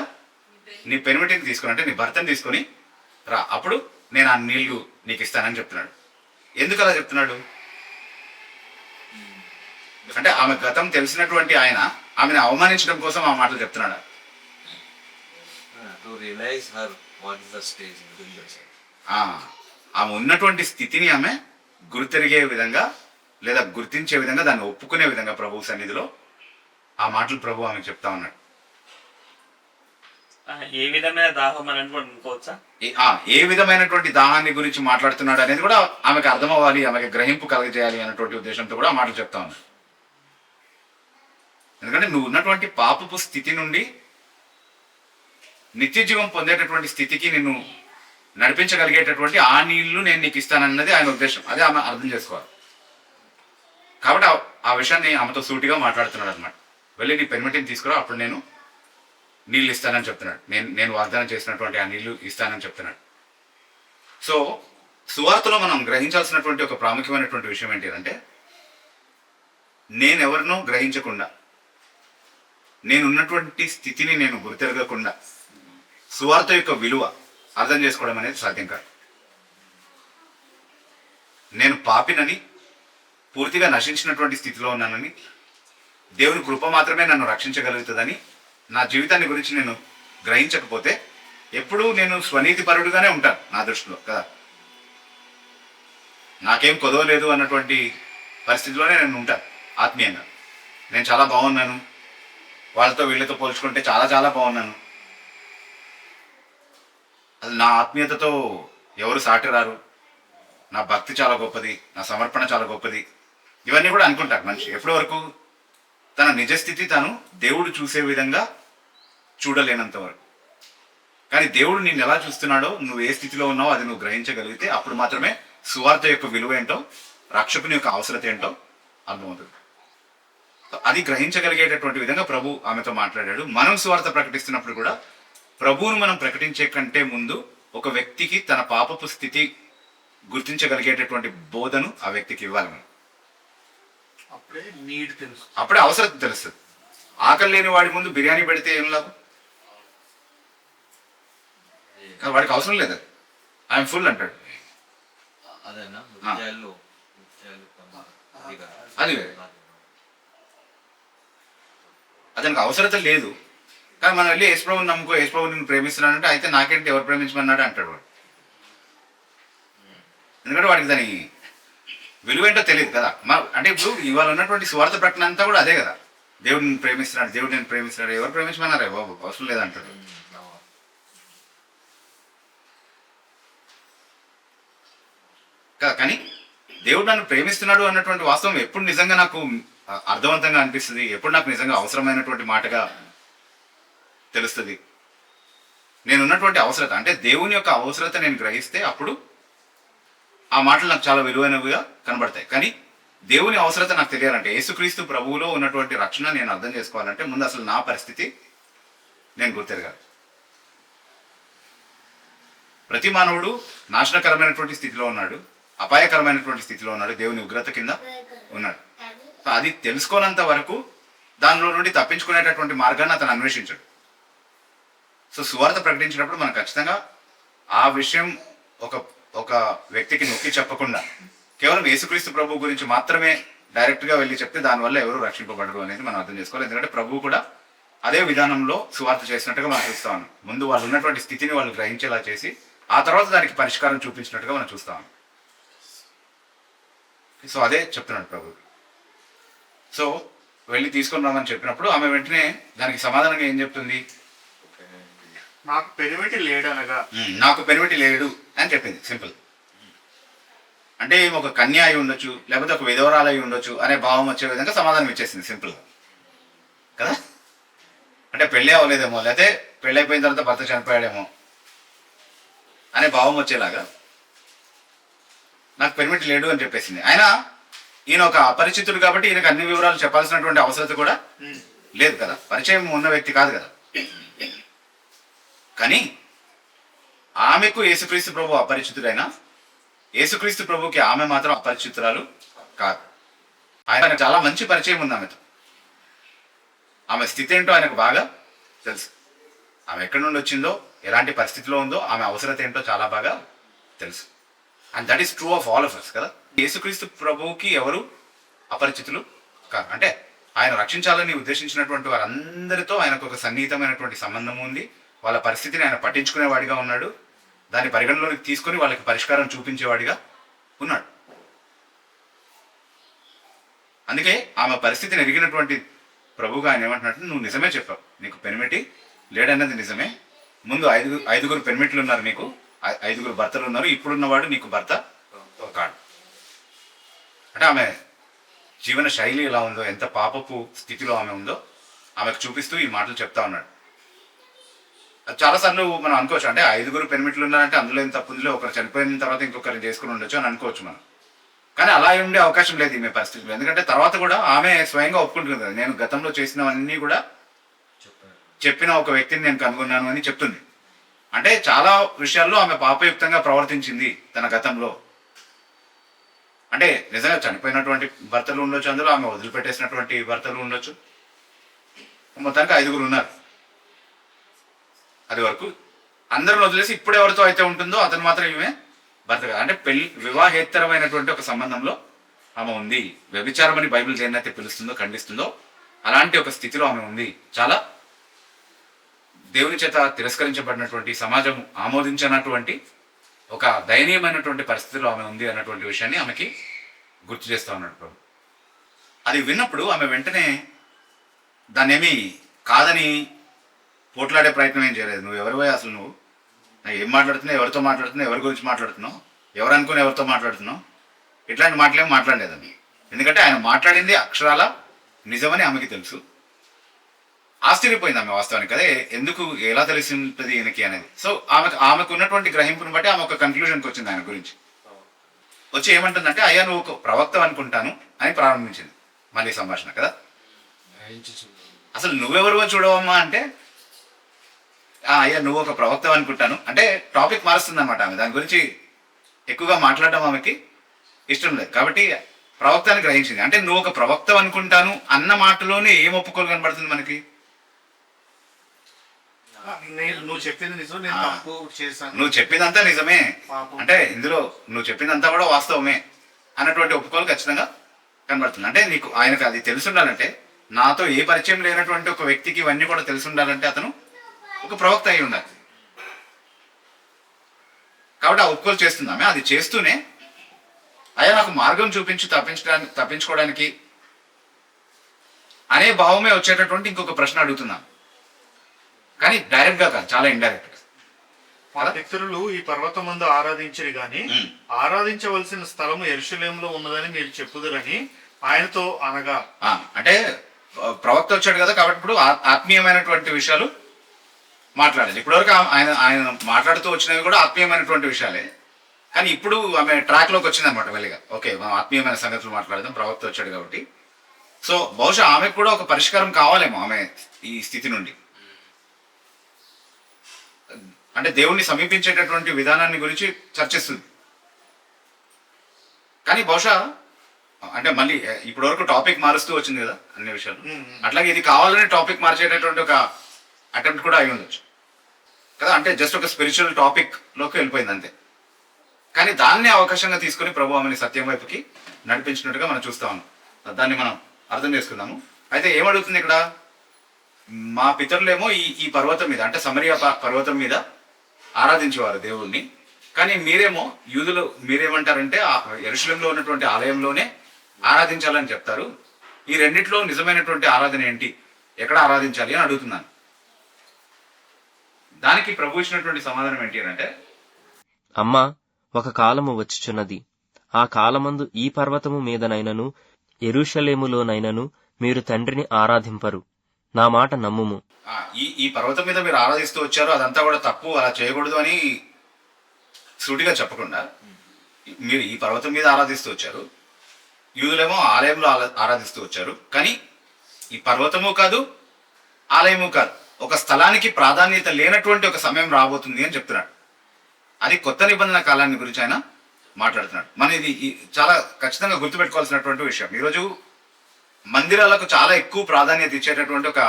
నీ పెనిమిటిని తీసుకొని అంటే నీ భర్తను తీసుకొని రా, అప్పుడు నేను ఆ నీళ్లు నీకు ఇస్తానని చెప్తున్నాడు. ఎందుకు అలా చెప్తున్నాడు అంటే ఆమె గతం తెలిసినటువంటి ఆయన ఆమెను అవమానించడం కోసం ఆ మాటలు చెప్తున్నాడు. ఆమె ఉన్నటువంటి స్థితిని ఆమె గుర్తెరిగే విధంగా లేదా గుర్తించే విధంగా దాన్ని ఒప్పుకునే విధంగా ప్రభు సన్నిధిలో ఆ మాటలు ప్రభు ఆమెకు చెప్తా ఉన్నాడు. ఏ విధమైన దాహం అని అనుకోవచ్చా? ఏ విధమైనటువంటి దాహాన్ని గురించి మాట్లాడుతున్నాడు అనేది కూడా ఆమెకు అర్థం అవ్వాలి, ఆమెకి గ్రహింపు కలగజేయాలి అన్నటువంటి ఉద్దేశంతో కూడా ఆ మాటలు చెప్తా ఉన్నాడు. ఎందుకంటే నువ్వు ఉన్నటువంటి పాపపు స్థితి నుండి నిత్య జీవం పొందేటటువంటి స్థితికి నిన్ను నడిపించగలిగేటటువంటి ఆ నీళ్లు నేను నీకు ఇస్తానన్నది ఆయన ఉద్దేశం. అదే ఆమె అర్థం చేసుకోవాలి. కాబట్టి ఆ విషయాన్ని ఆమెతో సూటిగా మాట్లాడుతున్నాడు అనమాట. వెళ్ళి నీ పెనిమిటిని తీసుకురా, అప్పుడు నేను నీళ్ళు ఇస్తానని చెప్తున్నాడు. నేను వాగ్దానం చేసినటువంటి ఆ నీళ్లు ఇస్తానని చెప్తున్నాడు. సో సువార్తలో మనం గ్రహించాల్సినటువంటి ఒక ప్రాముఖ్యమైనటువంటి విషయం ఏంటి అంటే, నేనెవరినో గ్రహించకుండా, నేనున్నటువంటి స్థితిని నేను గుర్తెరగకుండా సువార్త యొక్క విలువ అర్థం చేసుకోవడం అనేది సాధ్యం కాదు. నేను పాపినని, పూర్తిగా నశించినటువంటి స్థితిలో ఉన్నానని, దేవుని కృప మాత్రమే నన్ను రక్షించగలుగుతుందని నా జీవితాన్ని గురించి నేను గ్రహించకపోతే ఎప్పుడూ నేను స్వనీతిపరుడుగానే ఉంటాను నా దృష్టిలో కదా. నాకేం కొదవలేదు అన్నటువంటి పరిస్థితిలోనే నేను ఉంటాను ఆత్మీయంగా. నేను చాలా బాగున్నాను, వాళ్ళతో వీళ్ళతో పోల్చుకుంటే చాలా చాలా బాగున్నాను, అది నా ఆత్మీయతతో ఎవరు సాటి రారు, నా భక్తి చాలా గొప్పది, నా సమర్పణ చాలా గొప్పది, ఇవన్నీ కూడా అనుకుంటారు మనిషి. ఎప్పటి వరకు? తన నిజస్థితి తను దేవుడు చూసే విధంగా చూడలేనంత వరకు. కానీ దేవుడు నిన్ను ఎలా చూస్తున్నాడో, నువ్వు ఏ స్థితిలో ఉన్నావో అది నువ్వు గ్రహించగలిగితే అప్పుడు మాత్రమే సువార్త యొక్క విలువ ఏంటో, రక్షకుని యొక్క అవసరత ఏంటో అర్థమవుతుంది. అది గ్రహించగలిగేటటువంటి విధంగా ప్రభు ఆమెతో మాట్లాడాడు. మనం సువార్త ప్రకటిస్తున్నప్పుడు కూడా ప్రభువును మనం ప్రకటించే కంటే ముందు ఒక వ్యక్తికి తన పాపపు స్థితి గుర్తించగలిగేటటువంటి బోధను ఆ వ్యక్తికి ఇవ్వాలి మనం. అప్పుడే అవసరం తెలుస్తుంది. ఆకలి లేని వాడి ముందు బిర్యానీ పెడితే ఏం లాభం? వాడికి అవసరం లేదు, ఐఎమ్ ఫుల్ అంటాడు. అది అతనికి అవసరత లేదు. కానీ మనం వెళ్ళి యేసుప్రభుని నమ్ముకో, యేసుప్రభు నిన్ను ప్రేమిస్తున్నాడంటే అయితే నాకేంటి, ఎవరు ప్రేమించమన్నాడు అంటాడు వాడు. ఎందుకంటే వాడికి దాని విలువేంటో తెలియదు కదా. అంటే ఇప్పుడు ఇవాళ ఉన్నటువంటి స్వార్థ ప్రకటన అంతా కూడా అదే కదా. దేవుడిని ప్రేమిస్తున్నాడు, దేవుడు నేను ప్రేమిస్తున్నాడు, ఎవరు ప్రేమించమన్నారే బాబు, అవసరం లేదంటాడు. కదా, కానీ దేవుడు నన్ను ప్రేమిస్తున్నాడు అన్నటువంటి వాస్తవం ఎప్పుడు నిజంగా నాకు అర్థవంతంగా అనిపిస్తుంది, ఎప్పుడు నాకు నిజంగా అవసరమైనటువంటి మాటగా తెలుస్తుంది. నేను ఉన్నటువంటి అవసరత అంటే దేవుని యొక్క అవసరత నేను గ్రహిస్తే అప్పుడు ఆ మాటలు నాకు చాలా విలువైనవిగా కనబడతాయి. కానీ దేవుని అవసరత నాకు తెలియాలంటే, యేసుక్రీస్తు ప్రభువులో ఉన్నటువంటి రక్షణ నేను అర్థం చేసుకోవాలంటే ముందు అసలు నా పరిస్థితి నేను గుర్తెరగాలి. ప్రతి మానవుడు నాశనకరమైనటువంటి స్థితిలో ఉన్నాడు, అపాయకరమైనటువంటి స్థితిలో ఉన్నాడు, దేవుని ఉగ్రత కింద ఉన్నాడు. అది తెలుసుకోనంత వరకు దానిలో నుండి తప్పించుకునేటటువంటి మార్గాన్ని అతను అన్వేషించాడు. సో సువార్త ప్రకటించినప్పుడు మనం ఖచ్చితంగా ఆ విషయం ఒక వ్యక్తికి నొక్కి చెప్పకుండా కేవలం యేసుక్రీస్తు ప్రభు గురించి మాత్రమే డైరెక్ట్గా వెళ్ళి చెప్తే దానివల్ల ఎవరు రక్షింపబడరు అనేది మనం అర్థం చేసుకోవాలి. ఎందుకంటే ప్రభువు కూడా అదే విధానంలో సువార్త చేసినట్టుగా మనం చూస్తాం. ముందు వాళ్ళు ఉన్నటువంటి స్థితిని వాళ్ళు గ్రహించేలా చేసి ఆ తర్వాత దానికి పరిష్కారం చూపించినట్టుగా మనం చూస్తాం. సో అదే చెప్తున్నాడు ప్రభు. సో వెళ్ళి తీసుకొని రామని చెప్పినప్పుడు ఆమె వెంటనే దానికి సమాధానంగా ఏం చెప్తుంది? నాకు పెనిమిటి లేడు అనగా, నాకు పెనిమిటి లేడు అని చెప్పింది. సింపుల్. అంటే ఒక కన్య అయి ఉండొచ్చు, లేకపోతే ఒక విధవరాలు అయి ఉండొచ్చు అనే భావం వచ్చే విధంగా సమాధానం ఇచ్చేసింది. సింపుల్ కదా. అంటే పెళ్ళి అవ్వలేదేమో, లేకపోతే పెళ్ళి అయిపోయిన తర్వాత భర్త చనిపోయాడేమో అనే భావం వచ్చేలాగా నాకు పెనిమిటి లేడు అని చెప్పేసింది. అయినా ఈయన ఒక అపరిచితుడు కాబట్టి ఈయనకు అన్ని వివరాలు చెప్పాల్సినటువంటి అవసరత కూడా లేదు కదా, పరిచయం ఉన్న వ్యక్తి కాదు కదా. కానీ ఆమెకు యేసుక్రీస్తు ప్రభు అపరిచితుడైనా యేసుక్రీస్తు ప్రభుకి ఆమె మాత్రం అపరిచితురాలు కాదు. ఆయన చాలా మంచి పరిచయం ఉంది ఆమెతో. ఆమె స్థితి ఏంటో ఆయనకు బాగా తెలుసు. ఆమె ఎక్కడి నుండి వచ్చిందో, ఎలాంటి పరిస్థితిలో ఉందో, ఆమె అవసరత ఏంటో చాలా బాగా తెలుసు. And that is true of all of us కదా. యేసుక్రీస్తు ప్రభువుకి ఎవరు అపరిచితులు కాదు. అంటే ఆయన రక్షించాలని ఉద్దేశించినటువంటి వారందరితో ఆయనకు ఒక సన్నిహితమైనటువంటి సంబంధం ఉంది. వాళ్ళ పరిస్థితిని ఆయన పట్టించుకునేవాడిగా ఉన్నాడు. దాన్ని పరిగణలోకి తీసుకొని వాళ్ళకి పరిష్కారం చూపించేవాడిగా ఉన్నాడు. అందుకే ఆమె పరిస్థితిని ఎరిగినటువంటి ప్రభువుగా ఆయన ఏమంటున్నట్టు, నువ్వు నిజమే చెప్పావు, నీకు పెనిమిటి లేడన్నది నిజమే. ముందు ఐదుగురు పెనిమిట్లు ఉన్నారు, నీకు 5 భర్తలు ఉన్నారు, ఇప్పుడున్నవాడు నీకు భర్త కాడు. అంటే ఆమె జీవన శైలి ఎలా ఉందో, ఎంత పాపపు స్థితిలో ఆమె ఉందో ఆమెకు చూపిస్తూ ఈ మాటలు చెప్తా ఉన్నాడు. చాలాసార్లు మనం అనుకోవచ్చు, అంటే 5 పెనిమిట్లు ఉన్నారంటే అందులో ఏం తప్పు ఉందిలే, ఒకరు చనిపోయిన తర్వాత ఇంకొకరిని చేసుకుని ఉండొచ్చు అని అనుకోవచ్చు మనం. కానీ అలా ఉండే అవకాశం లేదు ఈమె పరిస్థితిలో. ఎందుకంటే తర్వాత కూడా ఆమె స్వయంగా ఒప్పుకుంటుంది కదా, నేను గతంలో చేసినవన్నీ కూడా చెప్పిన ఒక వ్యక్తిని నేను కనుగొన్నాను అని చెప్తుంది. అంటే చాలా విషయాల్లో ఆమె పాపయుక్తంగా ప్రవర్తించింది తన గతంలో. అంటే నిజంగా చనిపోయినటువంటి భర్తలు ఉండొచ్చు, అందులో ఆమె వదిలిపెట్టేసినటువంటి భర్తలు ఉండొచ్చు. మొత్తానికి 5 ఉన్నారు. అది వరకు అందరిని వదిలేసి ఇప్పుడు ఎవరితో అయితే ఉంటుందో అతను మాత్రం ఈమె భర్త. అంటే వివాహేతరమైనటువంటి ఒక సంబంధంలో ఆమె ఉంది. వ్యభిచారం అని బైబిల్ దేన్నైతే పిలుస్తుందో, ఖండిస్తుందో అలాంటి ఒక స్థితిలో ఆమె ఉంది. చాలా దేవుని చేత తిరస్కరించబడినటువంటి, సమాజం ఆమోదించినటువంటి ఒక దయనీయమైనటువంటి పరిస్థితిలో ఆమె ఉంది అన్నటువంటి విషయాన్ని ఆమెకి గుర్తు చేస్తూ ఉన్నాడు ప్రభు. అది విన్నప్పుడు ఆమె వెంటనే దాన్ని ఏమి కాదని పోట్లాడే ప్రయత్నం ఏం చేయలేదు. నువ్వు ఎవరివే, అసలు నువ్వు ఏం మాట్లాడుతున్నావు, ఎవరితో మాట్లాడుతున్నావు, ఎవరి గురించి మాట్లాడుతున్నావు, ఎవరు అనుకుని ఎవరితో మాట్లాడుతున్నావు, ఇట్లాంటి మాటలేం మాట్లాడలేదని. ఎందుకంటే ఆయన మాట్లాడింది అక్షరాల నిజమని ఆమెకి తెలుసు. ఆశ్చర్యపోయింది ఆమె వాస్తవానికి, అదే ఎందుకు ఎలా తెలిసి ఉంటుంది ఈయనకి అనేది. సో ఆమెకు ఉన్నటువంటి గ్రహింపుని బట్టి ఆమె ఒక కన్క్లూజన్కి వచ్చింది ఆయన గురించి. వచ్చి ఏమంటుందంటే, అయ్యా నువ్వు ఒక ప్రవక్త అనుకుంటాను అని ప్రారంభించింది మళ్ళీ సంభాషణ కదా. అసలు నువ్వెవరువో చూడవమ్మా అంటే, అయ్యా నువ్వు ఒక ప్రవక్త అనుకుంటాను అంటే టాపిక్ మారుస్తుంది అనమాట. ఆమె దాని గురించి ఎక్కువగా మాట్లాడడం ఆమెకి ఇష్టం లేదు. కాబట్టి ప్రవక్త అని గ్రహించింది. అంటే నువ్వు ఒక ప్రవక్త అనుకుంటాను అన్న మాటలోనే ఏం ఒప్పుకోలు కనబడుతుంది మనకి? నువ్వు చెప్పింది నిజం, నేను తప్పు చేశాను. నువ్వు చెప్పిందంతా నిజమే అంటే ఇందులో నువ్వు చెప్పిందంతా కూడా వాస్తవమే అన్నటువంటి ఒప్పుకోలు ఖచ్చితంగా కనబడుతుంది. అంటే నీకు ఆయనకు అది తెలిసి ఉండాలంటే, నాతో ఏ పరిచయం లేనటువంటి ఒక వ్యక్తికి ఇవన్నీ కూడా తెలిసి ఉండాలంటే అతను ఒక ప్రవక్త అయి ఉండాలి. కాబట్టి ఆ ఒప్పుకోలు చేస్తుందామే. అది చేస్తూనే అయ్యా నాకు మార్గం చూపించి తప్పించుకోవడానికి అనే భావమే వచ్చేటటువంటి ఇంకొక ప్రశ్న అడుగుతున్నాం. కానీ డైరెక్ట్ గా కాదు, చాలా ఇండైరెక్ట్ గా. మా పితరులు ఈ పర్వతమందు ఆరాధించరు గాని ఆరాధించవలసిన స్థలము యెరూషలేములో ఉన్నదని మీరు చెప్పుదురని ఆయనతో అనగా. అంటే ప్రవక్త వచ్చాడు కదా, కాబట్టి ఇప్పుడు ఆత్మీయమైనటువంటి విషయాలు మాట్లాడాలి. ఇప్పటివరకు ఆయన మాట్లాడుతూ వచ్చినవి కూడా ఆత్మీయమైనటువంటి విషయాలే. కానీ ఇప్పుడు ఆమె ట్రాక్ లోకి వచ్చింది అనమాట వెళ్ళిగా. ఓకే, మనం ఆత్మీయమైన సంగతులు మాట్లాడదాం, ప్రవక్త వచ్చాడు కాబట్టి. సో బహుశా ఆమెకు కూడా ఒక పరిష్కారం కావాలేమో ఆమె ఈ స్థితి నుండి. అంటే దేవుణ్ణి సమీపించేటటువంటి విధానాన్ని గురించి చర్చిస్తుంది. కానీ బహుశా అంటే మళ్ళీ ఇప్పటి వరకు టాపిక్ మారుస్తూ వచ్చింది కదా అన్ని విషయాలు. అట్లాగే ఇది కావాలని టాపిక్ మార్చేటటువంటి ఒక అటెంప్ట్ కూడా అయి ఉండొచ్చు కదా. అంటే జస్ట్ ఒక స్పిరిచువల్ టాపిక్ లోకి వెళ్ళిపోయింది అంతే. కానీ దాన్ని అవకాశంగా తీసుకుని ప్రభు ఆమెని సత్యం వైపుకి నడిపించినట్టుగా మనం చూస్తా ఉన్నాం. దాన్ని మనం అర్థం చేసుకుందాము. అయితే ఏమడుగుతుంది ఇక్కడ, మా పితరులేమో ఈ పర్వతం మీద అంటే సమరియా పర్వతం మీద ఆరాధించేవారు దేవుణ్ణి. కానీ మీరేమో యూదులు మీరేమంటారంటే యెరూషలేములో ఉన్నటువంటి ఆలయంలోనే ఆరాధించాలని చెప్తారు. ఈ రెండిట్లో నిజమైనటువంటి ఆరాధన ఏంటి, ఎక్కడ ఆరాధించాలి అని అడుగుతున్నాను. దానికి ప్రభు ఇచ్చినటువంటి సమాధానం ఏంటి అంటే, అమ్మా ఒక కాలము వచ్చుచున్నది, ఆ కాలమందు ఈ పర్వతము మీదనైనను యెరూషలేములోనైనను మీరు తండ్రిని ఆరాధింపరు. నా మాట నమ్ముము. ఈ పర్వతం మీద మీరు ఆరాధిస్తూ వచ్చారు, అదంతా కూడా తప్పు, అలా చేయకూడదు అని సూటిగా చెప్పకుండా మీరు ఈ పర్వతం మీద ఆరాధిస్తూ వచ్చారు, యూదులేమో ఆలయంలో ఆరాధిస్తూ వచ్చారు. కానీ ఈ పర్వతము కాదు, ఆలయము కాదు, ఒక స్థలానికి ప్రాధాన్యత లేనటువంటి ఒక సమయం రాబోతుంది అని చెప్తున్నాడు. అది కొత్త నిబంధన కాలాన్ని గురించి ఆయన మాట్లాడుతున్నాడు. మన ఇది చాలా ఖచ్చితంగా గుర్తుపెట్టుకోవాల్సినటువంటి విషయం. ఈరోజు మందిరాలకు చాలా ఎక్కువ ప్రాధాన్యత ఇచ్చేటటువంటి ఒక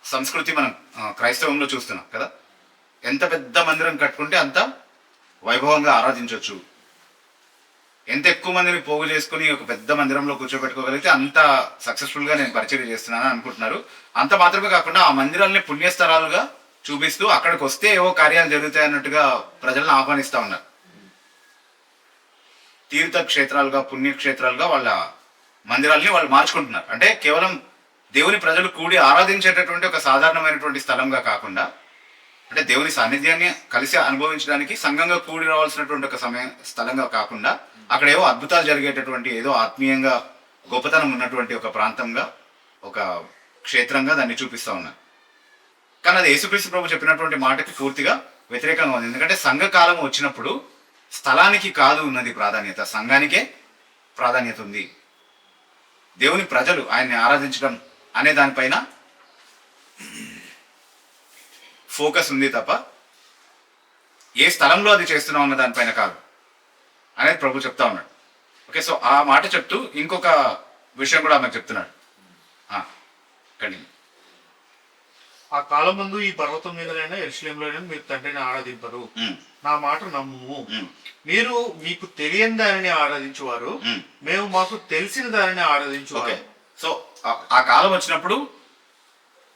సంస్కృతి మనం క్రైస్తవంలో చూస్తున్నాం కదా. ఎంత పెద్ద మందిరం కట్టుకుంటే అంత వైభవంగా ఆరాధించవచ్చు, ఎంత ఎక్కువ మందిని పోగు చేసుకుని ఒక పెద్ద మందిరంలో కూర్చోబెట్టుకోగలిగితే అంత సక్సెస్ఫుల్ గా నేను పరిచయం చేస్తున్నానని అనుకుంటున్నారు. అంత మాత్రమే కాకుండా ఆ మందిరాలని పుణ్యస్థలాలుగా చూపిస్తూ అక్కడికి వస్తే ఏవో కార్యాలు జరుగుతాయి అన్నట్టుగా ప్రజలను ఆహ్వానిస్తా ఉన్నారు. తీర్థక్షేత్రాలుగా పుణ్యక్షేత్రాలుగా వాళ్ళ మందిరాలని వాళ్ళు మార్చుకుంటున్నారు. అంటే కేవలం దేవుని ప్రజలు కూడి ఆరాధించేటటువంటి ఒక సాధారణమైనటువంటి స్థలంగా కాకుండా, అంటే దేవుని సాన్నిధ్యాన్ని కలిసి అనుభవించడానికి సంఘంగా కూడి రావాల్సినటువంటి ఒక స్థలంగా కాకుండా, అక్కడ ఏవో అద్భుతాలు జరిగేటటువంటి ఏదో ఆత్మీయంగా గొప్పతనం ఉన్నటువంటి ఒక ప్రాంతంగా, ఒక క్షేత్రంగా దాన్ని చూపిస్తా ఉన్నారు. కానీ అది యేసుక్రీస్తు ప్రభు చెప్పినటువంటి మాటకి పూర్తిగా వ్యతిరేకంగా ఉంది. ఎందుకంటే సంఘకాలం వచ్చినప్పుడు స్థలానికి కాదు ఉన్నది ప్రాధాన్యత, సంఘానికే ప్రాధాన్యత ఉంది. దేవుని ప్రజలు ఆయన్ని ఆరాధించడం అనే దానిపైన ఫోకస్ ఉంది తప్ప ఏ స్థలంలో అది చేస్తున్నాం అన్న దానిపైన కాదు అనేది ప్రభు చెప్తా ఉన్నాడు. ఓకే, సో ఆ మాట చెప్తూ ఇంకొక విషయం కూడా ఆమెకు చెప్తున్నాడు. కంటిన్యూ. ఆ కాలం ముందు ఈ పర్వతం మీదనైనా యెరూషలేములోనైనా మీరు తండ్రిని ఆరాధింపరు. నా మాట నమ్ము. మీరు మీకు తెలియని దానిని ఆరాధించువారు, మేము మాకు తెలిసిన దానిని ఆరాధించువారు. సో ఆ కాలం వచ్చినప్పుడు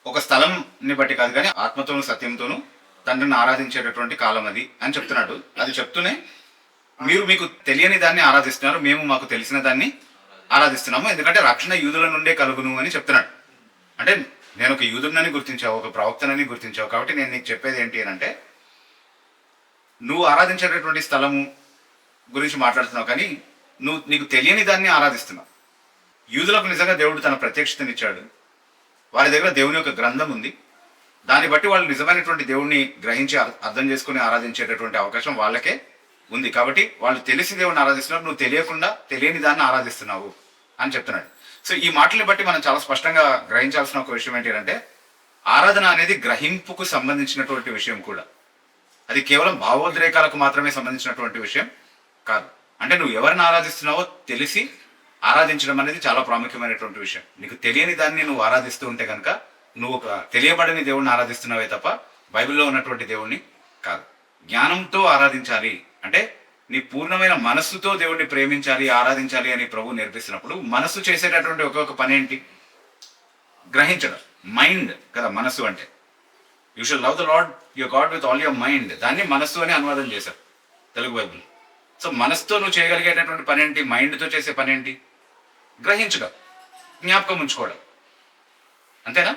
ఒక స్థలంని బట్టి కాదు కానీ ఆత్మతోను సత్యంతోను తండ్రిని ఆరాధించేటటువంటి కాలం అది అని చెప్తున్నాడు. అది చెప్తూనే మీరు మీకు తెలియని దాన్ని ఆరాధిస్తున్నారు, మేము మాకు తెలిసిన దాన్ని ఆరాధిస్తున్నాము, ఎందుకంటే రక్షణ యూదుల నుండే కలుగును అని చెప్తున్నాడు. అంటే నేను ఒక యూదుడినని గుర్తించావు, ఒక ప్రవక్తనని గుర్తించావు, కాబట్టి నేను నీకు చెప్పేది ఏంటి అని అంటే, నువ్వు ఆరాధించేటటువంటి స్థలము గురించి మాట్లాడుతున్నావు కానీ నీకు తెలియని దాన్ని ఆరాధిస్తున్నావు. యూదులకు నిజంగా దేవుడు తన ప్రత్యక్షతనిచ్చాడు. వారి దగ్గర దేవుని యొక్క గ్రంథం ఉంది. దాన్ని బట్టి వాళ్ళు నిజమైనటువంటి దేవుణ్ణి గ్రహించి అర్థం చేసుకుని ఆరాధించేటటువంటి అవకాశం వాళ్ళకే ఉంది. కాబట్టి వాళ్ళు తెలిసి దేవుణ్ణి ఆరాధిస్తున్నారు, నువ్వు తెలియకుండా తెలియని దాన్ని ఆరాధిస్తున్నావు అని చెప్తున్నాడు. సో ఈ మాటల్ని బట్టి మనం చాలా స్పష్టంగా గ్రహించాల్సిన ఒక విషయం ఏంటంటే, ఆరాధన అనేది గ్రహింపుకు సంబంధించినటువంటి విషయం కూడా. అది కేవలం భావోద్రేకాలకు మాత్రమే సంబంధించినటువంటి విషయం కాదు. అంటే నువ్వు ఎవరిని ఆరాధిస్తున్నావో తెలిసి ఆరాధించడం అనేది చాలా ప్రాముఖ్యమైనటువంటి విషయం. నీకు తెలియని దాన్ని నువ్వు ఆరాధిస్తూ ఉంటే కనుక నువ్వు ఒక తెలియబడని దేవుణ్ణి ఆరాధిస్తున్నావే తప్ప బైబిల్లో ఉన్నటువంటి దేవుణ్ణి కాదు. జ్ఞానంతో ఆరాధించాలి అంటే నీ పూర్ణమైన మనస్సుతో దేవుణ్ణి ప్రేమించాలి, ఆరాధించాలి అని ప్రభు నేర్పిస్తున్నప్పుడు మనస్సు చేసేటటువంటి ఒక్కొక్క పని ఏంటి? గ్రహించడం. మైండ్ కదా మనస్సు అంటే. You should love the lord your God with all your mind. దాన్ని మనస్సు అని అనువాదం చేశారు తెలుగు బైబిల్. సో మనస్సుతో నువ్వు చేయగలిగేటటువంటి పని ఏంటి? మైండ్తో చేసే పని ఏంటి? గ్రహించడం, జ్ఞాపకం ఉంచుకోవడం. అంతేనా?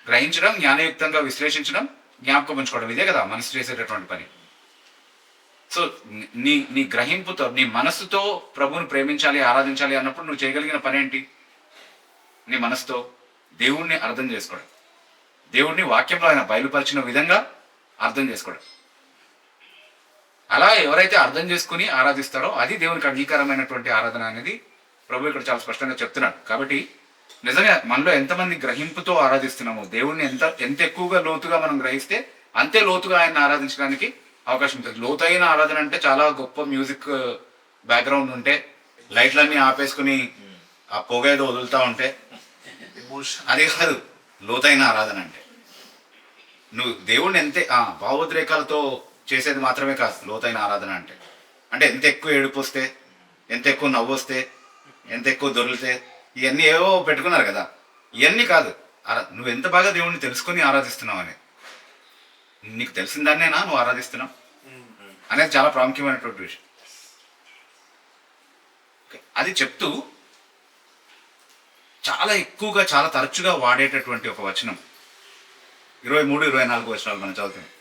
గ్రహించడం, జ్ఞానయుక్తంగా విశ్లేషించడం, జ్ఞాపకం ఉంచుకోవడం, ఇదే కదా మనసు చేసేటటువంటి పని. సో నీ గ్రహింపుతో, నీ మనస్సుతో ప్రభువుని ప్రేమించాలి, ఆరాధించాలి అన్నప్పుడు నువ్వు చేయగలిగిన పని ఏంటి? నీ మనసుతో దేవుణ్ణి అర్థం చేసుకోవడం, దేవుణ్ణి వాక్యంలో ఆయన బయలుపరిచిన విధంగా అర్థం చేసుకోవడం. అలా ఎవరైతే అర్థం చేసుకుని ఆరాధిస్తారో అది దేవునికి అంగీకారమైనటువంటి ఆరాధన అనేది ప్రభు ఇక్కడ చాలా స్పష్టంగా చెప్తున్నాడు. కాబట్టి నిజంగా మనలో ఎంతమంది గ్రహింపుతో ఆరాధిస్తున్నామో, దేవుణ్ణి ఎంత ఎక్కువగా లోతుగా మనం గ్రహిస్తే అంతే లోతుగా ఆయన ఆరాధించడానికి అవకాశం ఉంటుంది. లోతైన ఆరాధన అంటే చాలా గొప్ప మ్యూజిక్ బ్యాక్గ్రౌండ్ ఉంటే, లైట్లన్నీ ఆపేసుకుని ఆ పొగ ఏదో వదులుతూ ఉంటే అది కాదు లోతైన ఆరాధన అంటే. నువ్వు దేవుణ్ణి భావోద్రేకాలతో చేసేది మాత్రమే కాదు లోతైన ఆరాధన అంటే. అంటే ఎంత ఎక్కువ ఏడుపు వస్తే, ఎంత ఎక్కువ నవ్వు వస్తే, ఎంత ఎక్కువ దొరికితే, ఇవన్నీ ఏవో పెట్టుకున్నారు కదా, ఇవన్నీ కాదు. నువ్వు ఎంత బాగా దేవుణ్ణి తెలుసుకుని ఆరాధిస్తున్నావు అని, నీకు తెలిసిన దాన్నేనా నువ్వు ఆరాధిస్తున్నావు అనేది చాలా ప్రాముఖ్యమైనటువంటి విషయం. అది చెప్తూ చాలా ఎక్కువగా, చాలా తరచుగా వాడేటటువంటి ఒక వచనం 23-24 వచనాలు మనం చదువుతున్నాం.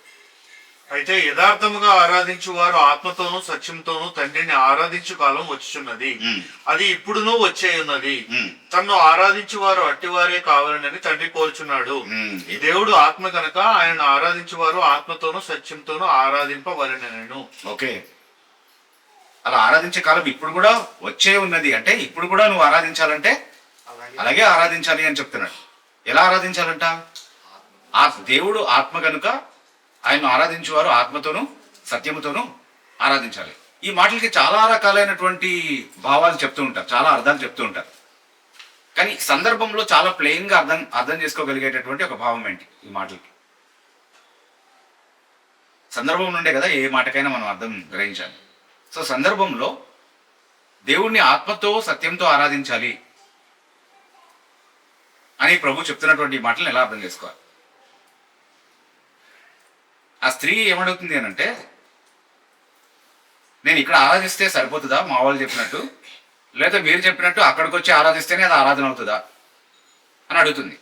అయితే యథార్థముగా ఆరాధించు వారు ఆత్మతోనూ సత్యంతోనూ తండ్రిని ఆరాధించు కాలం వచ్చుచున్నది, అది ఇప్పుడునూ వచ్చే ఉన్నది. తన్ను ఆరాధించు వారు అట్టివారే కావాలని తండ్రి కోరుచున్నాడు. దేవుడు ఆత్మ కనుక ఆయనను ఆరాధించు వారు ఆత్మతోనూ సత్యంతోనూ ఆరాధింపవలెనను. ఓకే, అలా ఆరాధించే కాలం ఇప్పుడు కూడా వచ్చే ఉన్నది. అంటే ఇప్పుడు కూడా నువ్వు ఆరాధించాలంటే అలాగే ఆరాధించాలి అని చెప్తున్నాడు. ఎలా ఆరాధించాలంట? దేవుడు ఆత్మ కనుక ఆయన ఆరాధించేవారు ఆత్మతోనూ సత్యముతోనూ ఆరాధించాలి. ఈ మాటలకి చాలా రకాలైనటువంటి భావాలు చెప్తూ ఉంటారు, చాలా అర్థాలు చెప్తూ ఉంటారు. కానీ సందర్భంలో చాలా ప్లెయిన్ గా అర్థం చేసుకోగలిగేటటువంటి ఒక భావం ఏంటి ఈ మాటలకి? సందర్భం నుండే కదా ఏ మాటకైనా మనం అర్థం గ్రహించాలి. సో సందర్భంలో దేవుణ్ణి ఆత్మతో సత్యంతో ఆరాధించాలి అని ప్రభు చెప్తున్నటువంటి మాటలను ఎలా అర్థం చేసుకోవాలి? ఆ స్త్రీ ఏమడుగుతుంది అని అంటే, నేను ఇక్కడ ఆరాధిస్తే సరిపోతుందా మా వాళ్ళు చెప్పినట్టు, లేదా మీరు చెప్పినట్టు అక్కడికి వచ్చి ఆరాధిస్తేనే అది ఆరాధన అవుతుందా అని అడుగుతుంది.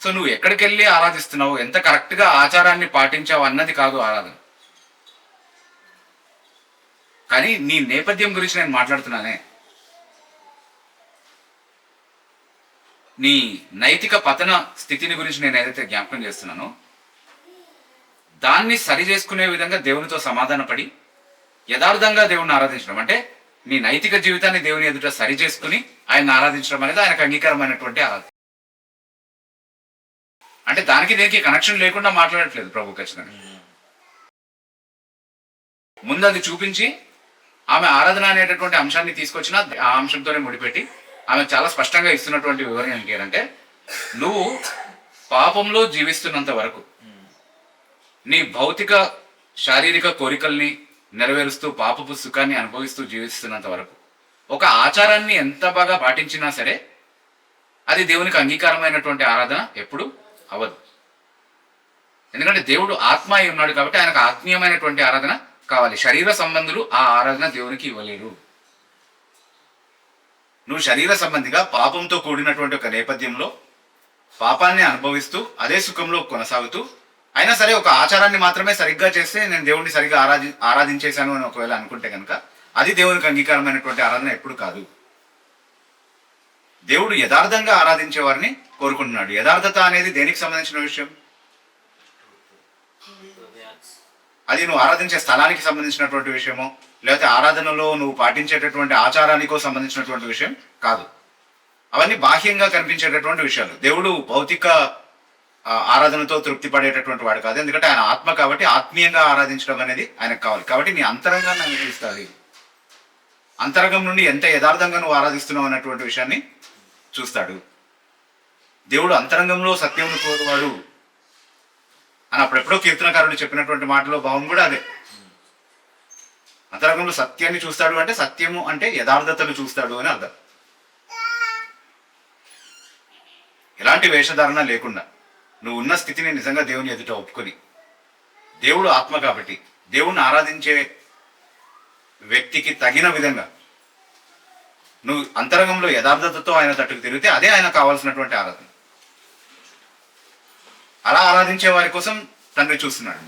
సో నువ్వు ఎక్కడికి వెళ్ళి ఆరాధిస్తున్నావు, ఎంత కరెక్ట్గా ఆచారాన్ని పాటించావు అన్నది కాదు ఆరాధన. కానీ నీ నేపథ్యం గురించి నేను మాట్లాడుతున్నానే. నీ నైతిక పతన స్థితిని గురించి నేను ఏదైతే జ్ఞాపకం చేస్తున్నానో దాన్ని సరి చేసుకునే విధంగా దేవునితో సమాధానపడి యథార్థంగా దేవుణ్ణి ఆరాధించడం అంటే నీ నైతిక జీవితాన్ని దేవుని ఎదుట సరి చేసుకుని ఆయన ఆరాధించడం అనేది ఆయనకు అంగీకారమైనటువంటి ఆరాధన. అంటే దానికి దేనికి కనెక్షన్ లేకుండా మాట్లాడట్లేదు ప్రభు. ఖచ్చితంగా ముందు అది చూపించి ఆమె ఆరాధన అనేటటువంటి అంశాన్ని తీసుకొచ్చిన ఆ అంశంతోనే ముడిపెట్టి ఆమె చాలా స్పష్టంగా ఇస్తున్నటువంటి వివరణ ఏంటంటే, నువ్వు పాపంలో జీవిస్తున్నంత వరకు, నీ భౌతిక శారీరక కోరికల్ని నెరవేరుస్తూ పాపపు సుఖాన్ని అనుభవిస్తూ జీవిస్తున్నంత వరకు ఒక ఆచారాన్ని ఎంత బాగా పాటించినా సరే అది దేవునికి అంగీకారమైనటువంటి ఆరాధన ఎప్పుడు అవ్వదు. ఎందుకంటే దేవుడు ఆత్మ అయి ఉన్నాడు కాబట్టి ఆయనకు ఆత్మీయమైనటువంటి ఆరాధన కావాలి. శరీర సంబంధులు ఆ ఆరాధన దేవునికి ఇవ్వలేరు. నువ్వు శరీర సంబంధిగా పాపంతో కూడినటువంటి ఒక నేపథ్యంలో పాపాన్ని అనుభవిస్తూ అదే సుఖంలో కొనసాగుతూ అయినా సరే ఒక ఆచారాన్ని మాత్రమే సరిగ్గా చేస్తే నేను దేవుడిని సరిగ్గా ఆరాధించేశాను అని ఒకవేళ అనుకుంటే కనుక అది దేవునికి అంగీకారమైనటువంటి ఆరాధన ఎప్పుడు కాదు. దేవుడు యథార్థంగా ఆరాధించే వారిని కోరుకుంటున్నాడు. యథార్థత అనేది దేనికి సంబంధించిన విషయం? అది నువ్వు ఆరాధించే స్థలానికి సంబంధించినటువంటి విషయమో, లేకపోతే ఆరాధనలో నువ్వు పాటించేటటువంటి ఆచారానికో సంబంధించినటువంటి విషయం కాదు. అవన్నీ బాహ్యంగా కనిపించేటటువంటి విషయాలు. దేవుడు భౌతిక ఆరాధనతో తృప్తి పడేటటువంటి వాడు కాదు. ఎందుకంటే ఆయన ఆత్మ కాబట్టి ఆత్మీయంగా ఆరాధించడం అనేది ఆయనకు కావాలి. కాబట్టి నీ అంతరంగాన్ని అంగీకరిస్తాడు. అంతరంగం నుండి ఎంత యథార్థంగా నువ్వు ఆరాధిస్తున్నావు అన్నటువంటి విషయాన్ని చూస్తాడు. దేవుడు అంతరంగంలో సత్యమును కోరువాడు అని అప్పుడెప్పుడో కీర్తనకారుడు చెప్పినటువంటి మాటలో భావం కూడా అదే. అంతరంగంలో సత్యాన్ని చూస్తాడు అంటే సత్యము అంటే యథార్థతను చూస్తాడు అని అర్థం. ఎలాంటి వేషధారణ లేకుండా నువ్వు ఉన్న స్థితిని నిజంగా దేవుని ఎదుట ఒప్పుకొని, దేవుడు ఆత్మ కాబట్టి దేవుణ్ణి ఆరాధించే వ్యక్తికి తగిన విధంగా నువ్వు అంతరంగంలో యథార్థతతో ఆయన తట్టుకు తిరిగితే అదే ఆయన కావాల్సినటువంటి ఆరాధన. అలా ఆరాధించే వారి కోసం తండ్రి చూస్తున్నాడు.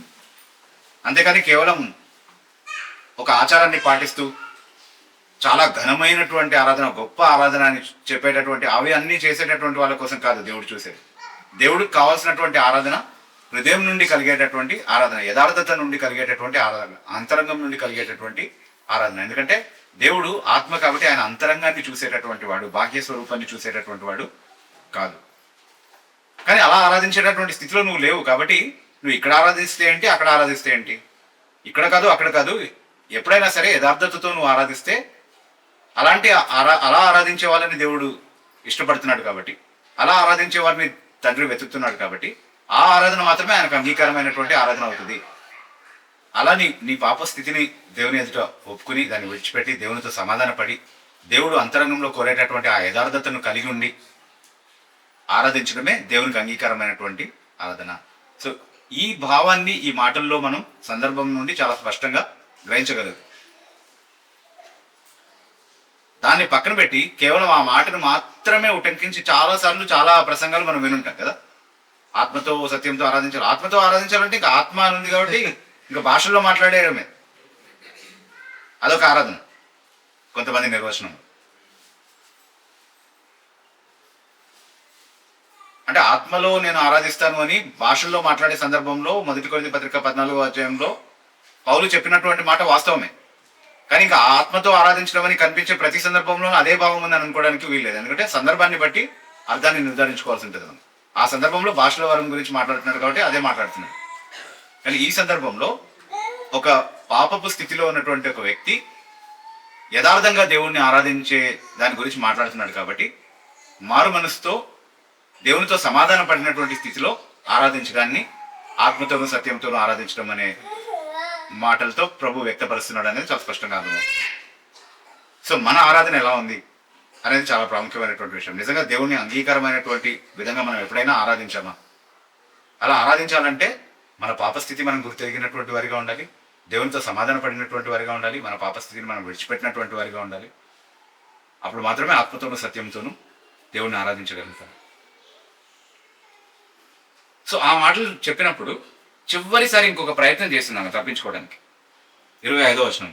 అంతేకాని కేవలం ఒక ఆచారాన్ని పాటిస్తూ చాలా ఘనమైనటువంటి ఆరాధన, గొప్ప ఆరాధన అని చెప్పేటటువంటి అవి అన్నీ చేసేటటువంటి వాళ్ళ కోసం కాదు దేవుడు చూసేది. దేవుడికి కావాల్సినటువంటి ఆరాధన హృదయం నుండి కలిగేటటువంటి ఆరాధన, యథార్థత నుండి కలిగేటటువంటి ఆరాధన, అంతరంగం నుండి కలిగేటటువంటి ఆరాధన. ఎందుకంటే దేవుడు ఆత్మ కాబట్టి ఆయన అంతరంగాన్ని చూసేటటువంటి వాడు, బాహ్య స్వరూపాన్ని చూసేటటువంటి వాడు కాదు. కానీ అలా ఆరాధించేటటువంటి స్థితిలో నువ్వు లేవు కాబట్టి నువ్వు ఇక్కడ ఆరాధిస్తే ఏంటి, అక్కడ ఆరాధిస్తే ఏంటి, ఇక్కడ కాదు అక్కడ కాదు, ఎప్పుడైనా సరే యథార్థతతో నువ్వు ఆరాధిస్తే అలా ఆరాధించే వాళ్ళని దేవుడు ఇష్టపడుతున్నాడు కాబట్టి, అలా ఆరాధించే వారిని తండ్రి వెతుకుతున్నాడు కాబట్టి ఆ ఆరాధన మాత్రమే ఆయనకు అంగీకారమైనటువంటి ఆరాధన అవుతుంది. అలా నీ పాప స్థితిని దేవుని ఎదుట ఒప్పుకుని దాన్ని విడిచిపెట్టి దేవునితో సమాధానపడి దేవుడు అంతరంగంలో కోరేటటువంటి ఆ యథార్థతను కలిగి ఉండి ఆరాధించడమే దేవునికి అంగీకారమైనటువంటి ఆరాధన. సో ఈ భావాన్ని ఈ మాటల్లో మనం సందర్భం నుండి చాలా స్పష్టంగా గ్రహించగలదు. దాన్ని పక్కన పెట్టి కేవలం ఆ మాటను మాత్రమే ఉటంకించి చాలాసార్లు చాలా ప్రసంగాలు మనం వినుంటాం కదా, ఆత్మతో సత్యంతో ఆరాధించాలి. ఆత్మతో ఆరాధించాలంటే ఇంకా ఆత్మ అని ఉంది కాబట్టి ఇంకా భాషల్లో మాట్లాడేయడమే అదొక ఆరాధన, కొంతమంది నిర్వచనం. అంటే ఆత్మలో నేను ఆరాధిస్తాను అని భాషల్లో మాట్లాడే సందర్భంలో 1 కొరింథీ పత్రిక 14వ అధ్యాయంలో పౌలు చెప్పినటువంటి మాట వాస్తవమే. కానీ ఇంకా ఆత్మతో ఆరాధించడం అని కనిపించే ప్రతి సందర్భంలో అదే భావం ఉందని అనుకోవడానికి వీల్లేదు. ఎందుకంటే సందర్భాన్ని బట్టి అర్థాన్ని నిర్ధారించుకోవాల్సి ఉంటుంది. మనం ఆ సందర్భంలో భాషల వరం గురించి మాట్లాడుతున్నాడు కాబట్టి అదే మాట్లాడుతున్నాడు. కానీ ఈ సందర్భంలో ఒక పాపపు స్థితిలో ఉన్నటువంటి ఒక వ్యక్తి యథార్థంగా దేవుణ్ణి ఆరాధించే దాని గురించి మాట్లాడుతున్నాడు కాబట్టి మారు మనసుతో దేవునితో సమాధాన పడినటువంటి స్థితిలో ఆరాధించడాన్ని ఆత్మతోనూ సత్యంతోనూ ఆరాధించడం అనే మాటలతో ప్రభు వ్యక్తపరుస్తున్నాడు అనేది చాలా స్పష్టంగా అర్థమవుతుంది. సో మన ఆరాధన ఎలా ఉంది అనేది చాలా ప్రాముఖ్యమైనటువంటి విషయం. నిజంగా దేవుణ్ణి అంగీకారమైనటువంటి విధంగా మనం ఎప్పుడైనా ఆరాధించామా? అలా ఆరాధించాలంటే మన పాపస్థితి మనం గుర్తెరిగినటువంటి వారిగా ఉండాలి, దేవునితో సమాధాన పడినటువంటి వారిగా ఉండాలి, మన పాపస్థితిని మనం విడిచిపెట్టినటువంటి వారిగా ఉండాలి. అప్పుడు మాత్రమే ఆత్మతోనూ సత్యంతోనూ దేవుణ్ణి ఆరాధించగలుగుతాం. సో ఆ మాటలు చెప్పినప్పుడు చివరిసారి ఇంకొక ప్రయత్నం చేస్తున్నాను తప్పించుకోవడానికి. 25వ వచనం,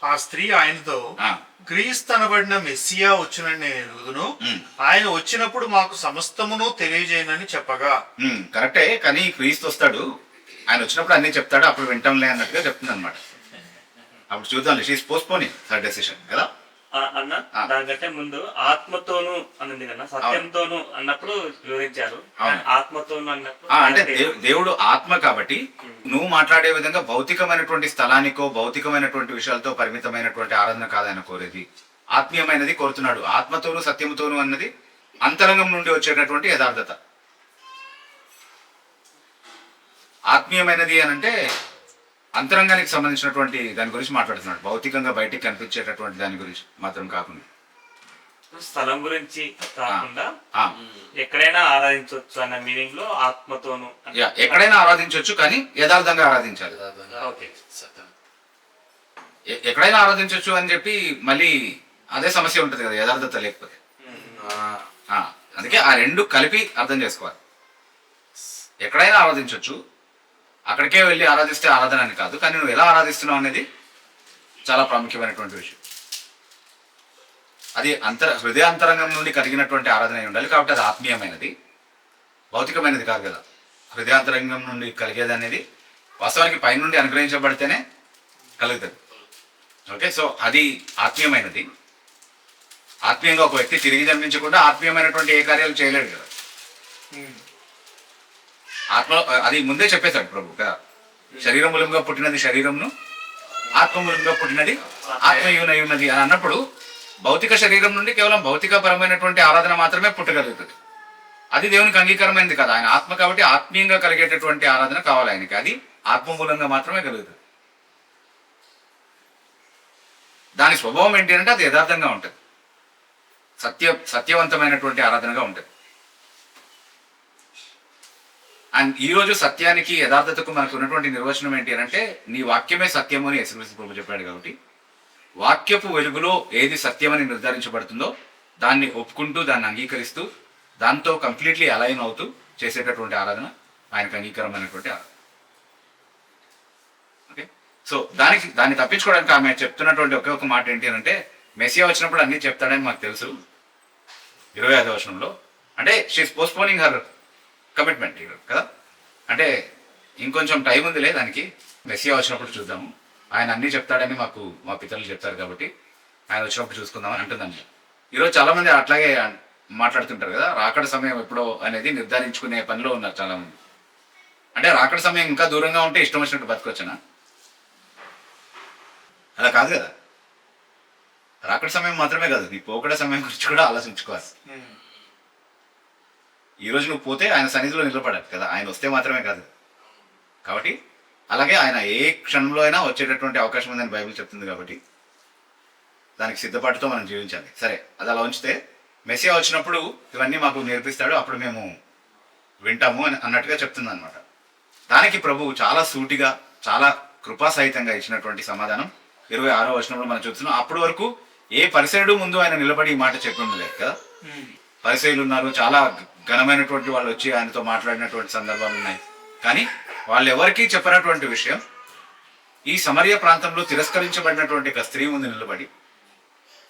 ఆ స్త్రీ ఆయనతో, క్రీస్తనబడిన మెస్సియా వచ్చునని నేను ఎరుగుదును, ఆయన వచ్చినప్పుడు మాకు సమస్తమును తెలియజేయనని చెప్పగా. కరెక్టే, కానీ క్రీస్తు వస్తాడు, ఆయన వచ్చినప్పుడు అన్ని చెప్తాడు, అప్పుడు వింటాంలే అన్నట్టుగా చెప్తుంది అనమాట. అప్పుడు చూద్దాం, షీస్ పోస్ట్పోనింగ్ హర్ డెసిషన్ కదా అన్న. దానికంటే ముందు ఆత్మతోను అన్నది కదా, సత్యంతోను అన్నప్పుడు వివరించారు. ఆత్మతోను అన్నప్పుడు అంటే దేవుడు ఆత్మ కాబట్టి నువ్వు మాట్లాడే విధంగా భౌతికమైనటువంటి స్థలానికో భౌతికమైనటువంటి విషయాలతో పరిమితమైనటువంటి ఆరాధన కాదని కోరేది, ఆత్మీయమైనది కోరుతున్నాడు. ఆత్మతోను సత్యముతోను అన్నది అంతరంగం నుండి వచ్చేటటువంటి యథార్థత. ఆత్మీయమైనది అని అంటే అంతరంగానికి సంబంధించినటువంటి దాని గురించి మాట్లాడుతున్నాడు, భౌతికంగా బయటికి కనిపించేటటువంటి దాని గురించి మాత్రం కాకుండా. స్థలం గురించి కాకుండా ఎక్కడైనా ఆరాధించవచ్చు అన్న మీనింగ్ లో ఆత్మతోను. ఎక్కడైనా ఆరాధించవచ్చు కానీ యథార్థంగా ఆరాధించాలి. ఎక్కడైనా ఆరాధించవచ్చు అని చెప్పి మళ్ళీ అదే సమస్య ఉంటుంది కదా యథార్థత లేకపోతే. అందుకే ఆ రెండు కలిపి అర్థం చేసుకోవాలి. ఎక్కడైనా ఆరాధించవచ్చు, అక్కడికే వెళ్ళి ఆరాధిస్తే ఆరాధన అని కాదు, కానీ నువ్వు ఎలా ఆరాధిస్తున్నావు అనేది చాలా ప్రాముఖ్యమైనటువంటి విషయం. అది హృదయాంతరంగం నుండి కలిగినటువంటి ఆరాధన అయి ఉండాలి. కాబట్టి అది ఆత్మీయమైనది, భౌతికమైనది కాదు కదా. హృదయాంతరంగం నుండి కలిగేది అనేది వాస్తవానికి పైనుండి అనుగ్రహించబడితేనే కలుగుతుంది. ఓకే, సో అది ఆత్మీయమైనది. ఆత్మీయంగా ఒక వ్యక్తి తిరిగి జన్మించకుండా ఆత్మీయమైనటువంటి ఏ కార్యాలు చేయలేడు కదా. ఆత్మ అది ముందే చెప్పేశాడు ప్రభు కదా. శరీరం మూలంగా పుట్టినది శరీరంను, ఆత్మ మూలంగా పుట్టినది ఆత్మయునై ఉన్నది అని అన్నప్పుడు భౌతిక శరీరం నుండి కేవలం భౌతిక పరమైనటువంటి ఆరాధన మాత్రమే పుట్టగలుగుతుంది. అది దేవునికి అంగీకారమైనది కదా. ఆయన ఆత్మ కాబట్టి ఆత్మీయంగా కలిగేటటువంటి ఆరాధన కావాలి ఆయనకి. అది ఆత్మ మూలంగా మాత్రమే కలుగుతుంది. దాని స్వభావం ఏంటి అంటే అది యథార్థంగా ఉంటుంది, సత్యవంతమైనటువంటి ఆరాధనగా ఉంటుంది. అండ్ ఈ రోజు సత్యానికి యథార్థతకు మనకు ఉన్నటువంటి నిర్వచనం ఏంటి అని అంటే నీ వాక్యమే సత్యము అని యేసుక్రీస్తు ప్రభు చెప్పాడు. కాబట్టి వాక్యపు వెలుగులో ఏది సత్యమని నిర్ధారించబడుతుందో దాన్ని ఒప్పుకుంటూ, దాన్ని అంగీకరిస్తూ, దాంతో కంప్లీట్లీ అలైన్ అవుతూ చేసేటటువంటి ఆరాధన ఆయనకు అంగీకారమైనటువంటి ఆరాధన. ఓకే, సో దాన్ని తప్పించుకోవడానికి ఆమె చెప్తున్నటువంటి ఒకే ఒక మాట ఏంటి అని అంటే మెస్సియా వచ్చినప్పుడు అన్నీ చెప్తాడని మాకు తెలుసు. 25వ వచనంలో అంటే షీఈస్ పోస్ట్పోనింగ్ హర్ కమిట్మెంట్ కదా. అంటే ఇంకొంచెం టైం ఉందిలే దానికి, మెస్సియా వచ్చినప్పుడు చూద్దాము, ఆయన అన్నీ చెప్తాడని మా పితరులు చెప్తారు కాబట్టి ఆయన వచ్చినప్పుడు చూసుకుందామని అంటుందండి. ఈరోజు చాలా మంది అట్లాగే మాట్లాడుతుంటారు కదా, రాకడ సమయం ఎప్పుడో అనేది నిర్ధారించుకునే పనిలో ఉన్నారు చాలా మంది. అంటే రాకడ సమయం ఇంకా దూరంగా ఉంటే ఇష్టం వచ్చినట్టు బతకొచ్చనా? అలా కాదు కదా. రాకడ సమయం మాత్రమే కాదు, నీ పోకడ సమయం గురించి కూడా ఆలోచించుకోవాలి. ఈ రోజు నువ్వు పోతే ఆయన సన్నిధిలో నిలబడాలి కదా, ఆయన వస్తే మాత్రమే కాదు. కాబట్టి అలాగే ఆయన ఏ క్షణంలో అయినా వచ్చేటటువంటి అవకాశం ఉందని బైబిల్ చెప్తుంది. కాబట్టి దానికి సిద్ధపాటుతో మనం జీవించాలి. సరే, అది అలా ఉంచితే మెస్సియా వచ్చినప్పుడు ఇవన్నీ మాకు నేర్పిస్తాడు, అప్పుడు మేము వింటాము అని అన్నట్టుగా చెప్తుంది అనమాట. దానికి ప్రభువు చాలా సూటిగా, చాలా కృపాసహితంగా ఇచ్చినటువంటి సమాధానం 26వ వచనంలో మనం చూస్తున్నాం. అప్పటి వరకు ఏ పరిసయుడు ముందు ఆయన నిలబడి ఈ మాట చెప్పి ఉండలేదు కదా. పరిసయులు ఉన్నారు, చాలా ఘనమైనటువంటి వాళ్ళు వచ్చి ఆయనతో మాట్లాడినటువంటి సందర్భాలు ఉన్నాయి. కానీ వాళ్ళు ఎవరికీ చెప్పినటువంటి విషయం, ఈ సమరయ ప్రాంతంలో తిరస్కరించబడినటువంటి ఒక స్త్రీ ముందు నిలబడి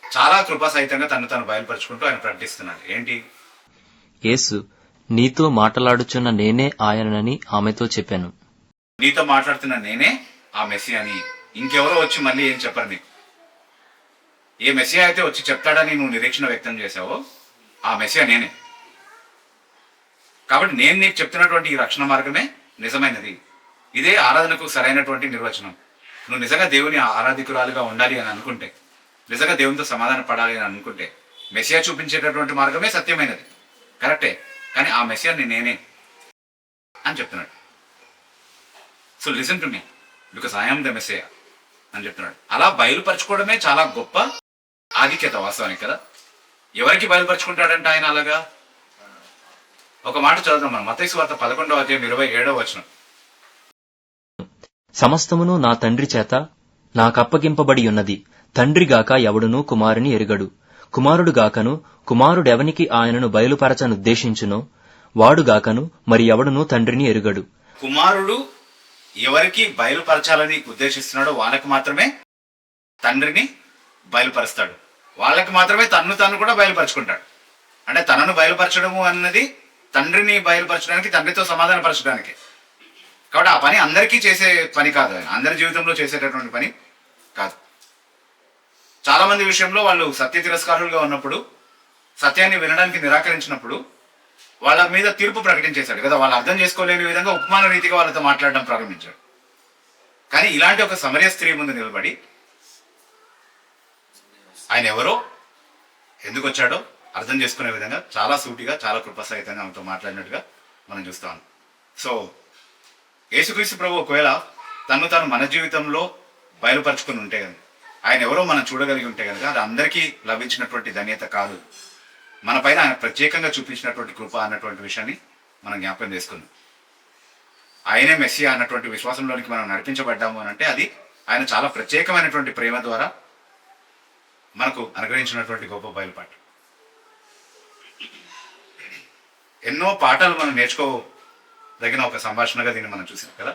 చాలా కృపాసహితంగా తను బయలుపరుచుకుంటూ ఆయన ప్రకటిస్తున్నాడు. ఏంటి? యేసు, నీతో మాట్లాడుచున్న నేనే ఆయనని ఆమెతో చెప్పాను. నీతో మాట్లాడుతున్న నేనే ఆ మెస్సియా అని, ఇంకెవరో వచ్చి మళ్ళీ ఏం చెప్పరు నీకు. ఏ మెస్సియా అయితే వచ్చి చెప్తాడని నువ్వు నిరీక్షణ వ్యక్తం చేశావో ఆ మెస్సియా నేనే. కాబట్టి నేను నీకు చెప్తున్నటువంటి ఈ రక్షణ మార్గమే నిజమైనది. ఇదే ఆరాధనకు సరైనటువంటి నిర్వచనం. నువ్వు నిజంగా దేవుని ఆరాధికురాలుగా ఉండాలి అని అనుకుంటే, నిజంగా దేవునితో సమాధాన పడాలి అని అనుకుంటే మెస్సియా చూపించేటటువంటి మార్గమే సత్యమైనది, కరెక్టే. కానీ ఆ మెస్సియాని నేనే అని చెప్తున్నాడు. So listen to me because I am the messiah అని చెప్తున్నాడు. అలా బయలుపరచుకోవడమే చాలా గొప్ప ఆధిక్యత వాస్తవానికి కదా. ఎవరికి బయలుపరుచుకుంటాడంటే ఆయన అలాగా? ఒక మాట చదువుతాం మనం, మత్తయి సువార్త 11వ అధ్యాయం 27వ వచనం. సమస్తమును నా తండ్రి చేత నాకప్పగింపబడి ఉన్నది. తండ్రిగాక ఎవడునూ కుమారుని ఎరుగడు, కుమారుడుగాకను కుమారుడెవనికి ఆయనను బయలుపరచనుద్దేశించునో వాడుగాకను మరి ఎవడునూ తండ్రిని ఎరుగడు. కుమారుడు ఎవరికి బయలుపరచాలని ఉద్దేశిస్తున్నాడో వాళ్ళకి మాత్రమే తండ్రిని బయలుపరుస్తాడు, వాళ్ళకి మాత్రమే తను కూడా బయలుపరుచుకుంటాడు. అంటే తనను బయలుపరచడము అన్నది తండ్రిని బయలుపరచడానికి, తండ్రితో సమాధానపరచడానికి. కాబట్టి ఆ పని అందరికీ చేసే పని కాదు, ఆయన అందరి జీవితంలో చేసేటటువంటి పని కాదు. చాలా మంది విషయంలో వాళ్ళు సత్య తిరస్కారులుగా ఉన్నప్పుడు, సత్యాన్ని వినడానికి నిరాకరించినప్పుడు వాళ్ళ మీద తీర్పు ప్రకటించేశాడు కదా. వాళ్ళు అర్థం చేసుకోలేని విధంగా ఉపమాన రీతిగా వాళ్ళతో మాట్లాడడం ప్రారంభించాడు. కానీ ఇలాంటి ఒక సమరయ స్త్రీ ముందు నిలబడి ఆయన ఎవరో, ఎందుకు వచ్చాడో అర్థం చేసుకునే విధంగా చాలా సూటిగా, చాలా కృపాసహితంగా ఆమెతో మాట్లాడినట్టుగా మనం చూస్తాం. సో యేసుక్రీస్తు ప్రభు ఒకవేళ తను మన జీవితంలో బయలుపరుచుకుని ఉంటే కనుక, ఆయన ఎవరో మనం చూడగలిగి ఉంటే కనుక, అది అందరికీ లభించినటువంటి ధన్యత కాదు, మన పైన ఆయన ప్రత్యేకంగా చూపించినటువంటి కృప అన్నటువంటి విషయాన్ని మనం జ్ఞాపకం చేసుకుందాం. ఆయనే మెస్సియా అన్నటువంటి విశ్వాసంలోనికి మనం నడిపించబడ్డాము అని అంటే అది ఆయన చాలా ప్రత్యేకమైనటువంటి ప్రేమ ద్వారా మనకు అనుగ్రహించినటువంటి గొప్ప బయలుపాటు. ఎన్నో పాఠాలు మనం నేర్చుకోదగిన ఒక సంభాషణగా దీన్ని మనం చూసాం కదా.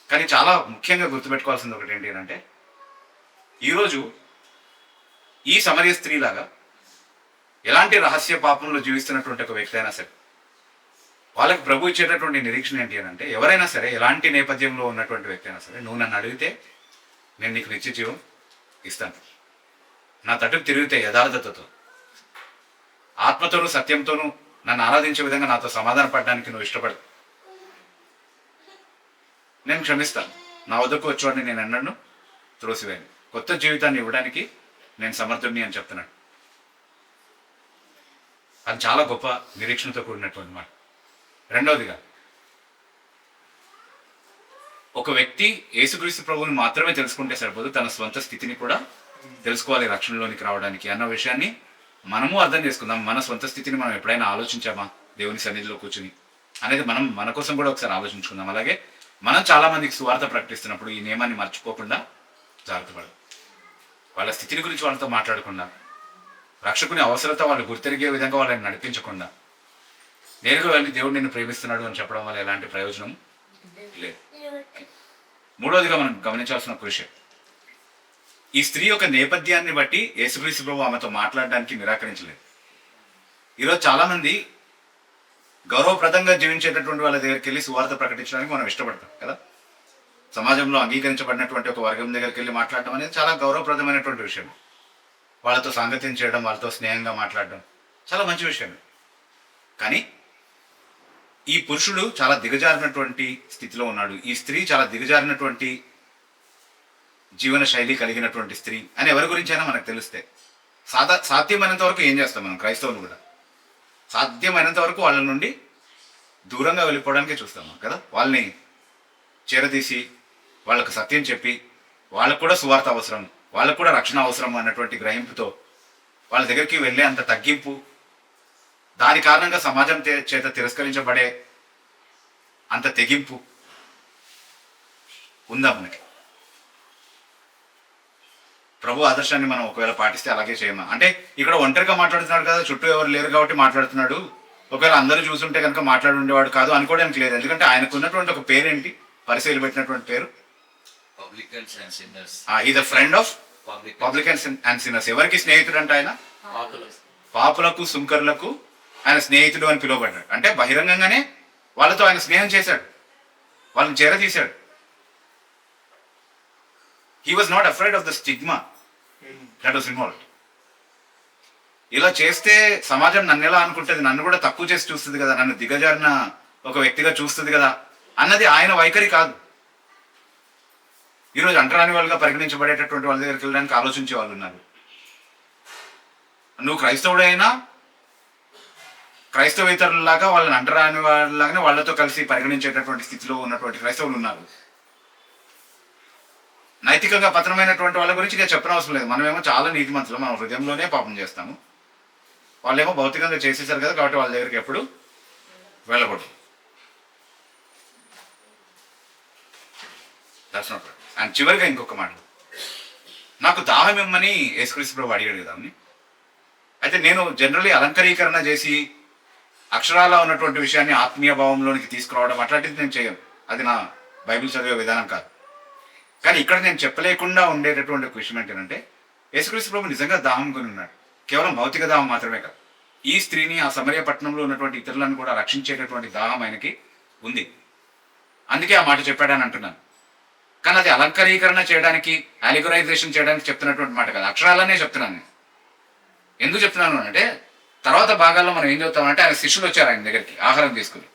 కానీ చాలా ముఖ్యంగా గుర్తుపెట్టుకోవాల్సింది ఒకటి ఏంటి అంటే, ఈరోజు ఈ సమరయ స్త్రీలాగా ఎలాంటి రహస్య పాపంలో జీవిస్తున్నటువంటి ఒక వ్యక్తి అయినా సరే వాళ్ళకి ప్రభు ఇచ్చేటటువంటి నిరీక్షణ ఏంటి అని అంటే, ఎవరైనా సరే ఎలాంటి నేపథ్యంలో ఉన్నటువంటి వ్యక్తి అయినా సరే, నువ్వు నన్ను అడిగితే నేను నీకు నిత్య జీవం ఇస్తాను. నా తట్టుకు తిరిగితే యథార్థతతో, ఆత్మతోనూ సత్యంతోనూ నన్ను ఆరాధించే విధంగా నాతో సమాధాన పడడానికి నువ్వు ఇష్టపడు, నేను క్షమిస్తాను. నా వద్దకు వచ్చేవాడిని నేను ఎన్నడూ త్రోసివేయను. కొత్త జీవితాన్ని ఇవ్వడానికి నేను సమర్థుడిని అని చెప్తున్నాడు. అది చాలా గొప్ప నిరీక్షణతో కూడినటువంటి మాట. రెండవదిగా, ఒక వ్యక్తి యేసుక్రీస్తు ప్రభువుని మాత్రమే తెలుసుకుంటే సరిపోదు, తన స్వంత స్థితిని కూడా తెలుసుకోవాలి రక్షణలోనికి రావడానికి అన్న విషయాన్ని మనము అర్థం చేసుకుందాం. మన స్వంత స్థితిని మనం ఎప్పుడైనా ఆలోచించామా దేవుని సన్నిధిలో కూర్చుని అనేది మనం మన కోసం కూడా ఒకసారి ఆలోచించుకుందాం. అలాగే మనం చాలా మందికి సువార్త ప్రకటిస్తున్నప్పుడు ఈ నియమాన్ని మర్చిపోకుండా జాగ్రత్త పడదు. వాళ్ళ స్థితిని గురించి వాళ్ళతో మాట్లాడకుండా, రక్షకుని అవసరత వాళ్ళు గుర్తెరిగే విధంగా వాళ్ళని నడిపించకుండా, నేరుగా వెళ్ళి దేవుడు నిన్ను ప్రేమిస్తున్నాడు అని చెప్పడం వల్ల ఎలాంటి ప్రయోజనం లేదు. మూడవదిగా మనం గమనించాల్సిన ఒక విషయం, ఈ స్త్రీ యొక్క నేపథ్యాన్ని బట్టి యేసుక్రీస్తు ప్రభు ఆమెతో మాట్లాడడానికి నిరాకరించలేదు. ఈరోజు చాలా మంది గౌరవప్రదంగా జీవించేటటువంటి వాళ్ళ దగ్గరికి వెళ్ళి సువార్త ప్రకటించడానికి మనం ఇష్టపడతాం కదా. సమాజంలో అంగీకరించబడినటువంటి ఒక వర్గం దగ్గరికి వెళ్ళి మాట్లాడడం అనేది చాలా గౌరవప్రదమైనటువంటి విషయం. వాళ్ళతో సాంగత్యం చేయడం, వాళ్ళతో స్నేహంగా మాట్లాడడం చాలా మంచి విషయం. కానీ ఈ పురుషుడు చాలా దిగజారినటువంటి స్థితిలో ఉన్నాడు, ఈ స్త్రీ చాలా దిగజారినటువంటి జీవన శైలి కలిగినటువంటి స్త్రీ అని ఎవరి గురించైనా మనకు తెలిస్తే సాధ్యమైనంత వరకు ఏం చేస్తాం మనం క్రైస్తవులు కూడా, సాధ్యమైనంత వరకు వాళ్ళ నుండి దూరంగా వెళ్ళిపోవడానికే చూస్తాం కదా. వాళ్ళని చేరదీసి వాళ్ళకు సత్యం చెప్పి వాళ్ళకు కూడా సువార్త అవసరం, వాళ్ళకు కూడా రక్షణ అవసరం అన్నటువంటి గ్రహింపుతో వాళ్ళ దగ్గరికి వెళ్ళే అంత తగ్గింపు, దాని కారణంగా సమాజం చేత తిరస్కరించబడే అంత తెగింపు ఉందా మనకి? ప్రభు ఆదర్శాన్ని మనం ఒకవేళ పాటిస్తే అలాగే చేయమా? అంటే ఇక్కడ ఒంటరిగా మాట్లాడుతున్నాడు కదా, చుట్టూ ఎవరు లేరు కాబట్టి మాట్లాడుతున్నాడు, ఒకవేళ అందరూ చూసుంటే కనుక మాట్లాడి ఉండేవాడు కాదు అనుకోవడానికి లేదు. ఎందుకంటే ఆయనకు ఉన్నటువంటి ఒక పేరేంటి, పరిశీలి పెట్టినటువంటి పేరు, is the friend of publicans and sinners. ఎవరికి స్నేహితుడు అంటే ఆయన? పాపులకు సుంకరులకు ఆయన స్నేహితుడు అని పిలువబడ్డాడు. అంటే బహిరంగంగానే వాళ్ళతో ఆయన స్నేహం చేశాడు, వాళ్ళని చేరదీశాడు. He was not afraid of the stigma that was involved. ఇలా చేస్తే సమాజం నన్ను ఎలా అనుకుంటుంది, నన్ను కూడా తక్కువ చేసి చూస్తుంది కదా, నన్ను దిగజారిన ఒక వ్యక్తిగా చూస్తుంది కదా అన్నది ఆయన వైఖరి కాదు. ఈరోజు అంటరాని వాళ్ళుగా పరిగణించబడేటటువంటి వాళ్ళ దగ్గరికి వెళ్ళడానికి ఆలోచించే వాళ్ళు ఉన్నారు. నువ్వు క్రైస్తవుడైనా క్రైస్తవేతరులాగా వాళ్ళని అంటరాని వాళ్ళలాగానే వాళ్ళతో కలిసి పరిగణించేటటువంటి స్థితిలో ఉన్నటువంటి క్రైస్తవులు ఉన్నారు. నైతికంగా పతనమైనటువంటి వాళ్ళ గురించి ఇక చెప్పనవసరం లేదు. మనమేమో చాలా నీతిమంతులు, మనం హృదయంలోనే పాపం చేస్తాము. వాళ్ళేమో భౌతికంగా చేసేసారు కదా కాబట్టి వాళ్ళ దగ్గరికి ఎప్పుడు వెళ్ళకూడదు. అండ్ చివరిగా ఇంకొక మాట, నాకు దాహం ఇమ్మని యేసుక్రీస్తు ప్రభు అడిగాడు కదా అని. అయితే నేను జనరల్లీ అలంకరీకరణ చేసి అక్షరాలా ఉన్నటువంటి విషయాన్ని ఆత్మీయ భావంలోనికి తీసుకురావడం అట్లాంటిది నేను చేయను, అది నా బైబిల్ చదివే విధానం కాదు. కానీ ఇక్కడ నేను చెప్పలేకుండా ఉండేటటువంటి ఒక విషయం ఏంటంటే, యేసుక్రీస్తు ప్రభు నిజంగా దాహం కొని ఉన్నాడు. కేవలం భౌతిక దాహం మాత్రమే కాదు, ఈ స్త్రీని, ఆ సమరయ పట్టణంలో ఉన్నటువంటి ఇతరులను కూడా రక్షించేటటువంటి దాహం ఆయనకి ఉంది. అందుకే ఆ మాట చెప్పాడని అంటున్నాను. కానీ అది అలంకరీకరణ చేయడానికి, అలిగరైజేషన్ చేయడానికి చెప్తున్నటువంటి మాట కాదు, అక్షరాలనే చెప్తున్నాను. ఎందుకు చెప్తున్నాను అంటే, తర్వాత భాగాల్లో మనం ఏం చెప్తామంటే, ఆయన శిష్యులు వచ్చారు ఆయన దగ్గరికి ఆహారం తీసుకుని.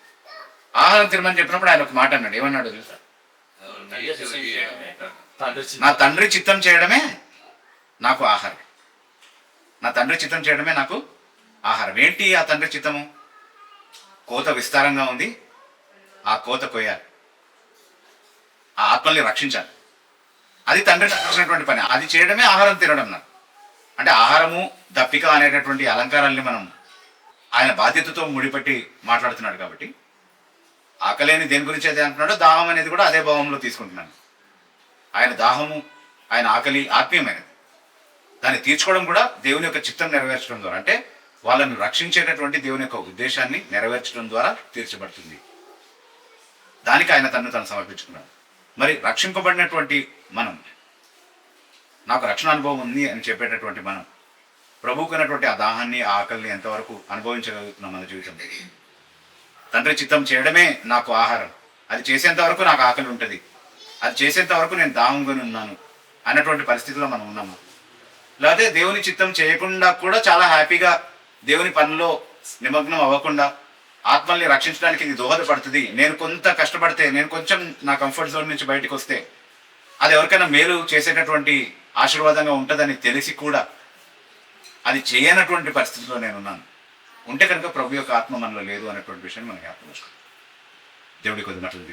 ఆహారం తినమని చెప్పినప్పుడు ఆయన ఒక మాట అన్నాడు. ఏమన్నాడు తెలుసా? నా తండ్రి చిత్తం చేయడమే నాకు ఆహారం, నా తండ్రి చిత్తం చేయడమే నాకు ఆహారం. ఏంటి ఆ తండ్రి చిత్తము? కోత విస్తారంగా ఉంది, ఆ కోత కొయ్యాలి, ఆ ఆత్మల్ని రక్షించాలి. అది తండ్రి రక్షించినటువంటి పని, అది చేయడమే ఆహారం తినడం. నాకు అంటే ఆహారము, దప్పిక అనేటటువంటి అలంకారాల్ని మనం ఆయన బాధ్యతతో ముడిపెట్టి మాట్లాడుతున్నాడు కాబట్టి, ఆకలేని దేని గురించి అయితే అంటున్నాడో దాహం అనేది కూడా అదే భావంలో తీసుకుంటున్నాను. ఆయన దాహము, ఆయన ఆకలి ఆత్మీయమైనది. దాన్ని తీర్చుకోవడం కూడా దేవుని యొక్క చిత్తం నెరవేర్చడం ద్వారా, అంటే వాళ్ళని రక్షించేటటువంటి దేవుని యొక్క ఉద్దేశాన్ని నెరవేర్చడం ద్వారా తీర్చబడుతుంది. దానికి ఆయన తను సమర్పించుకున్నాడు. మరి రక్షింపబడినటువంటి మనం, నాకు రక్షణ అనుభవం ఉంది అని చెప్పేటటువంటి మనం ప్రభువుకున్నటువంటి ఆ దాహాన్ని ఆ ఆకలిని ఎంతవరకు అనుభవించగలుగుతున్నాం మన జీవితంలో. తండ్రి చిత్తం చేయడమే నాకు ఆహారం, అది చేసేంత వరకు నాకు ఆకలి ఉంటుంది, అది చేసేంత వరకు నేను దాహంగానే ఉన్నాను అన్నటువంటి పరిస్థితిలో మనం ఉన్నాము. లేకపోతే దేవుని చిత్తం చేయకుండా కూడా చాలా హ్యాపీగా దేవుని పనిలో నిమగ్నం అవ్వకుండా ఆత్మల్ని రక్షించడానికి ఇది దోహదపడుతుంది, నేను కొంత కష్టపడితే, నేను కొంచెం నా కంఫర్ట్ జోన్ నుంచి బయటకు వస్తే అది ఎవరికైనా మేలు చేసేటటువంటి ఆశీర్వాదంగా ఉంటుందని తెలిసి కూడా అది చేయనటువంటి పరిస్థితిలో నేనున్నాను ఉంటే కనుక ప్రభు యొక్క ఆత్మ మనలో లేదు అనేటువంటి విషయాన్ని మనకి జ్ఞాపకం చేసుకోవాలి. దేవుడి కొద్ది మాటలు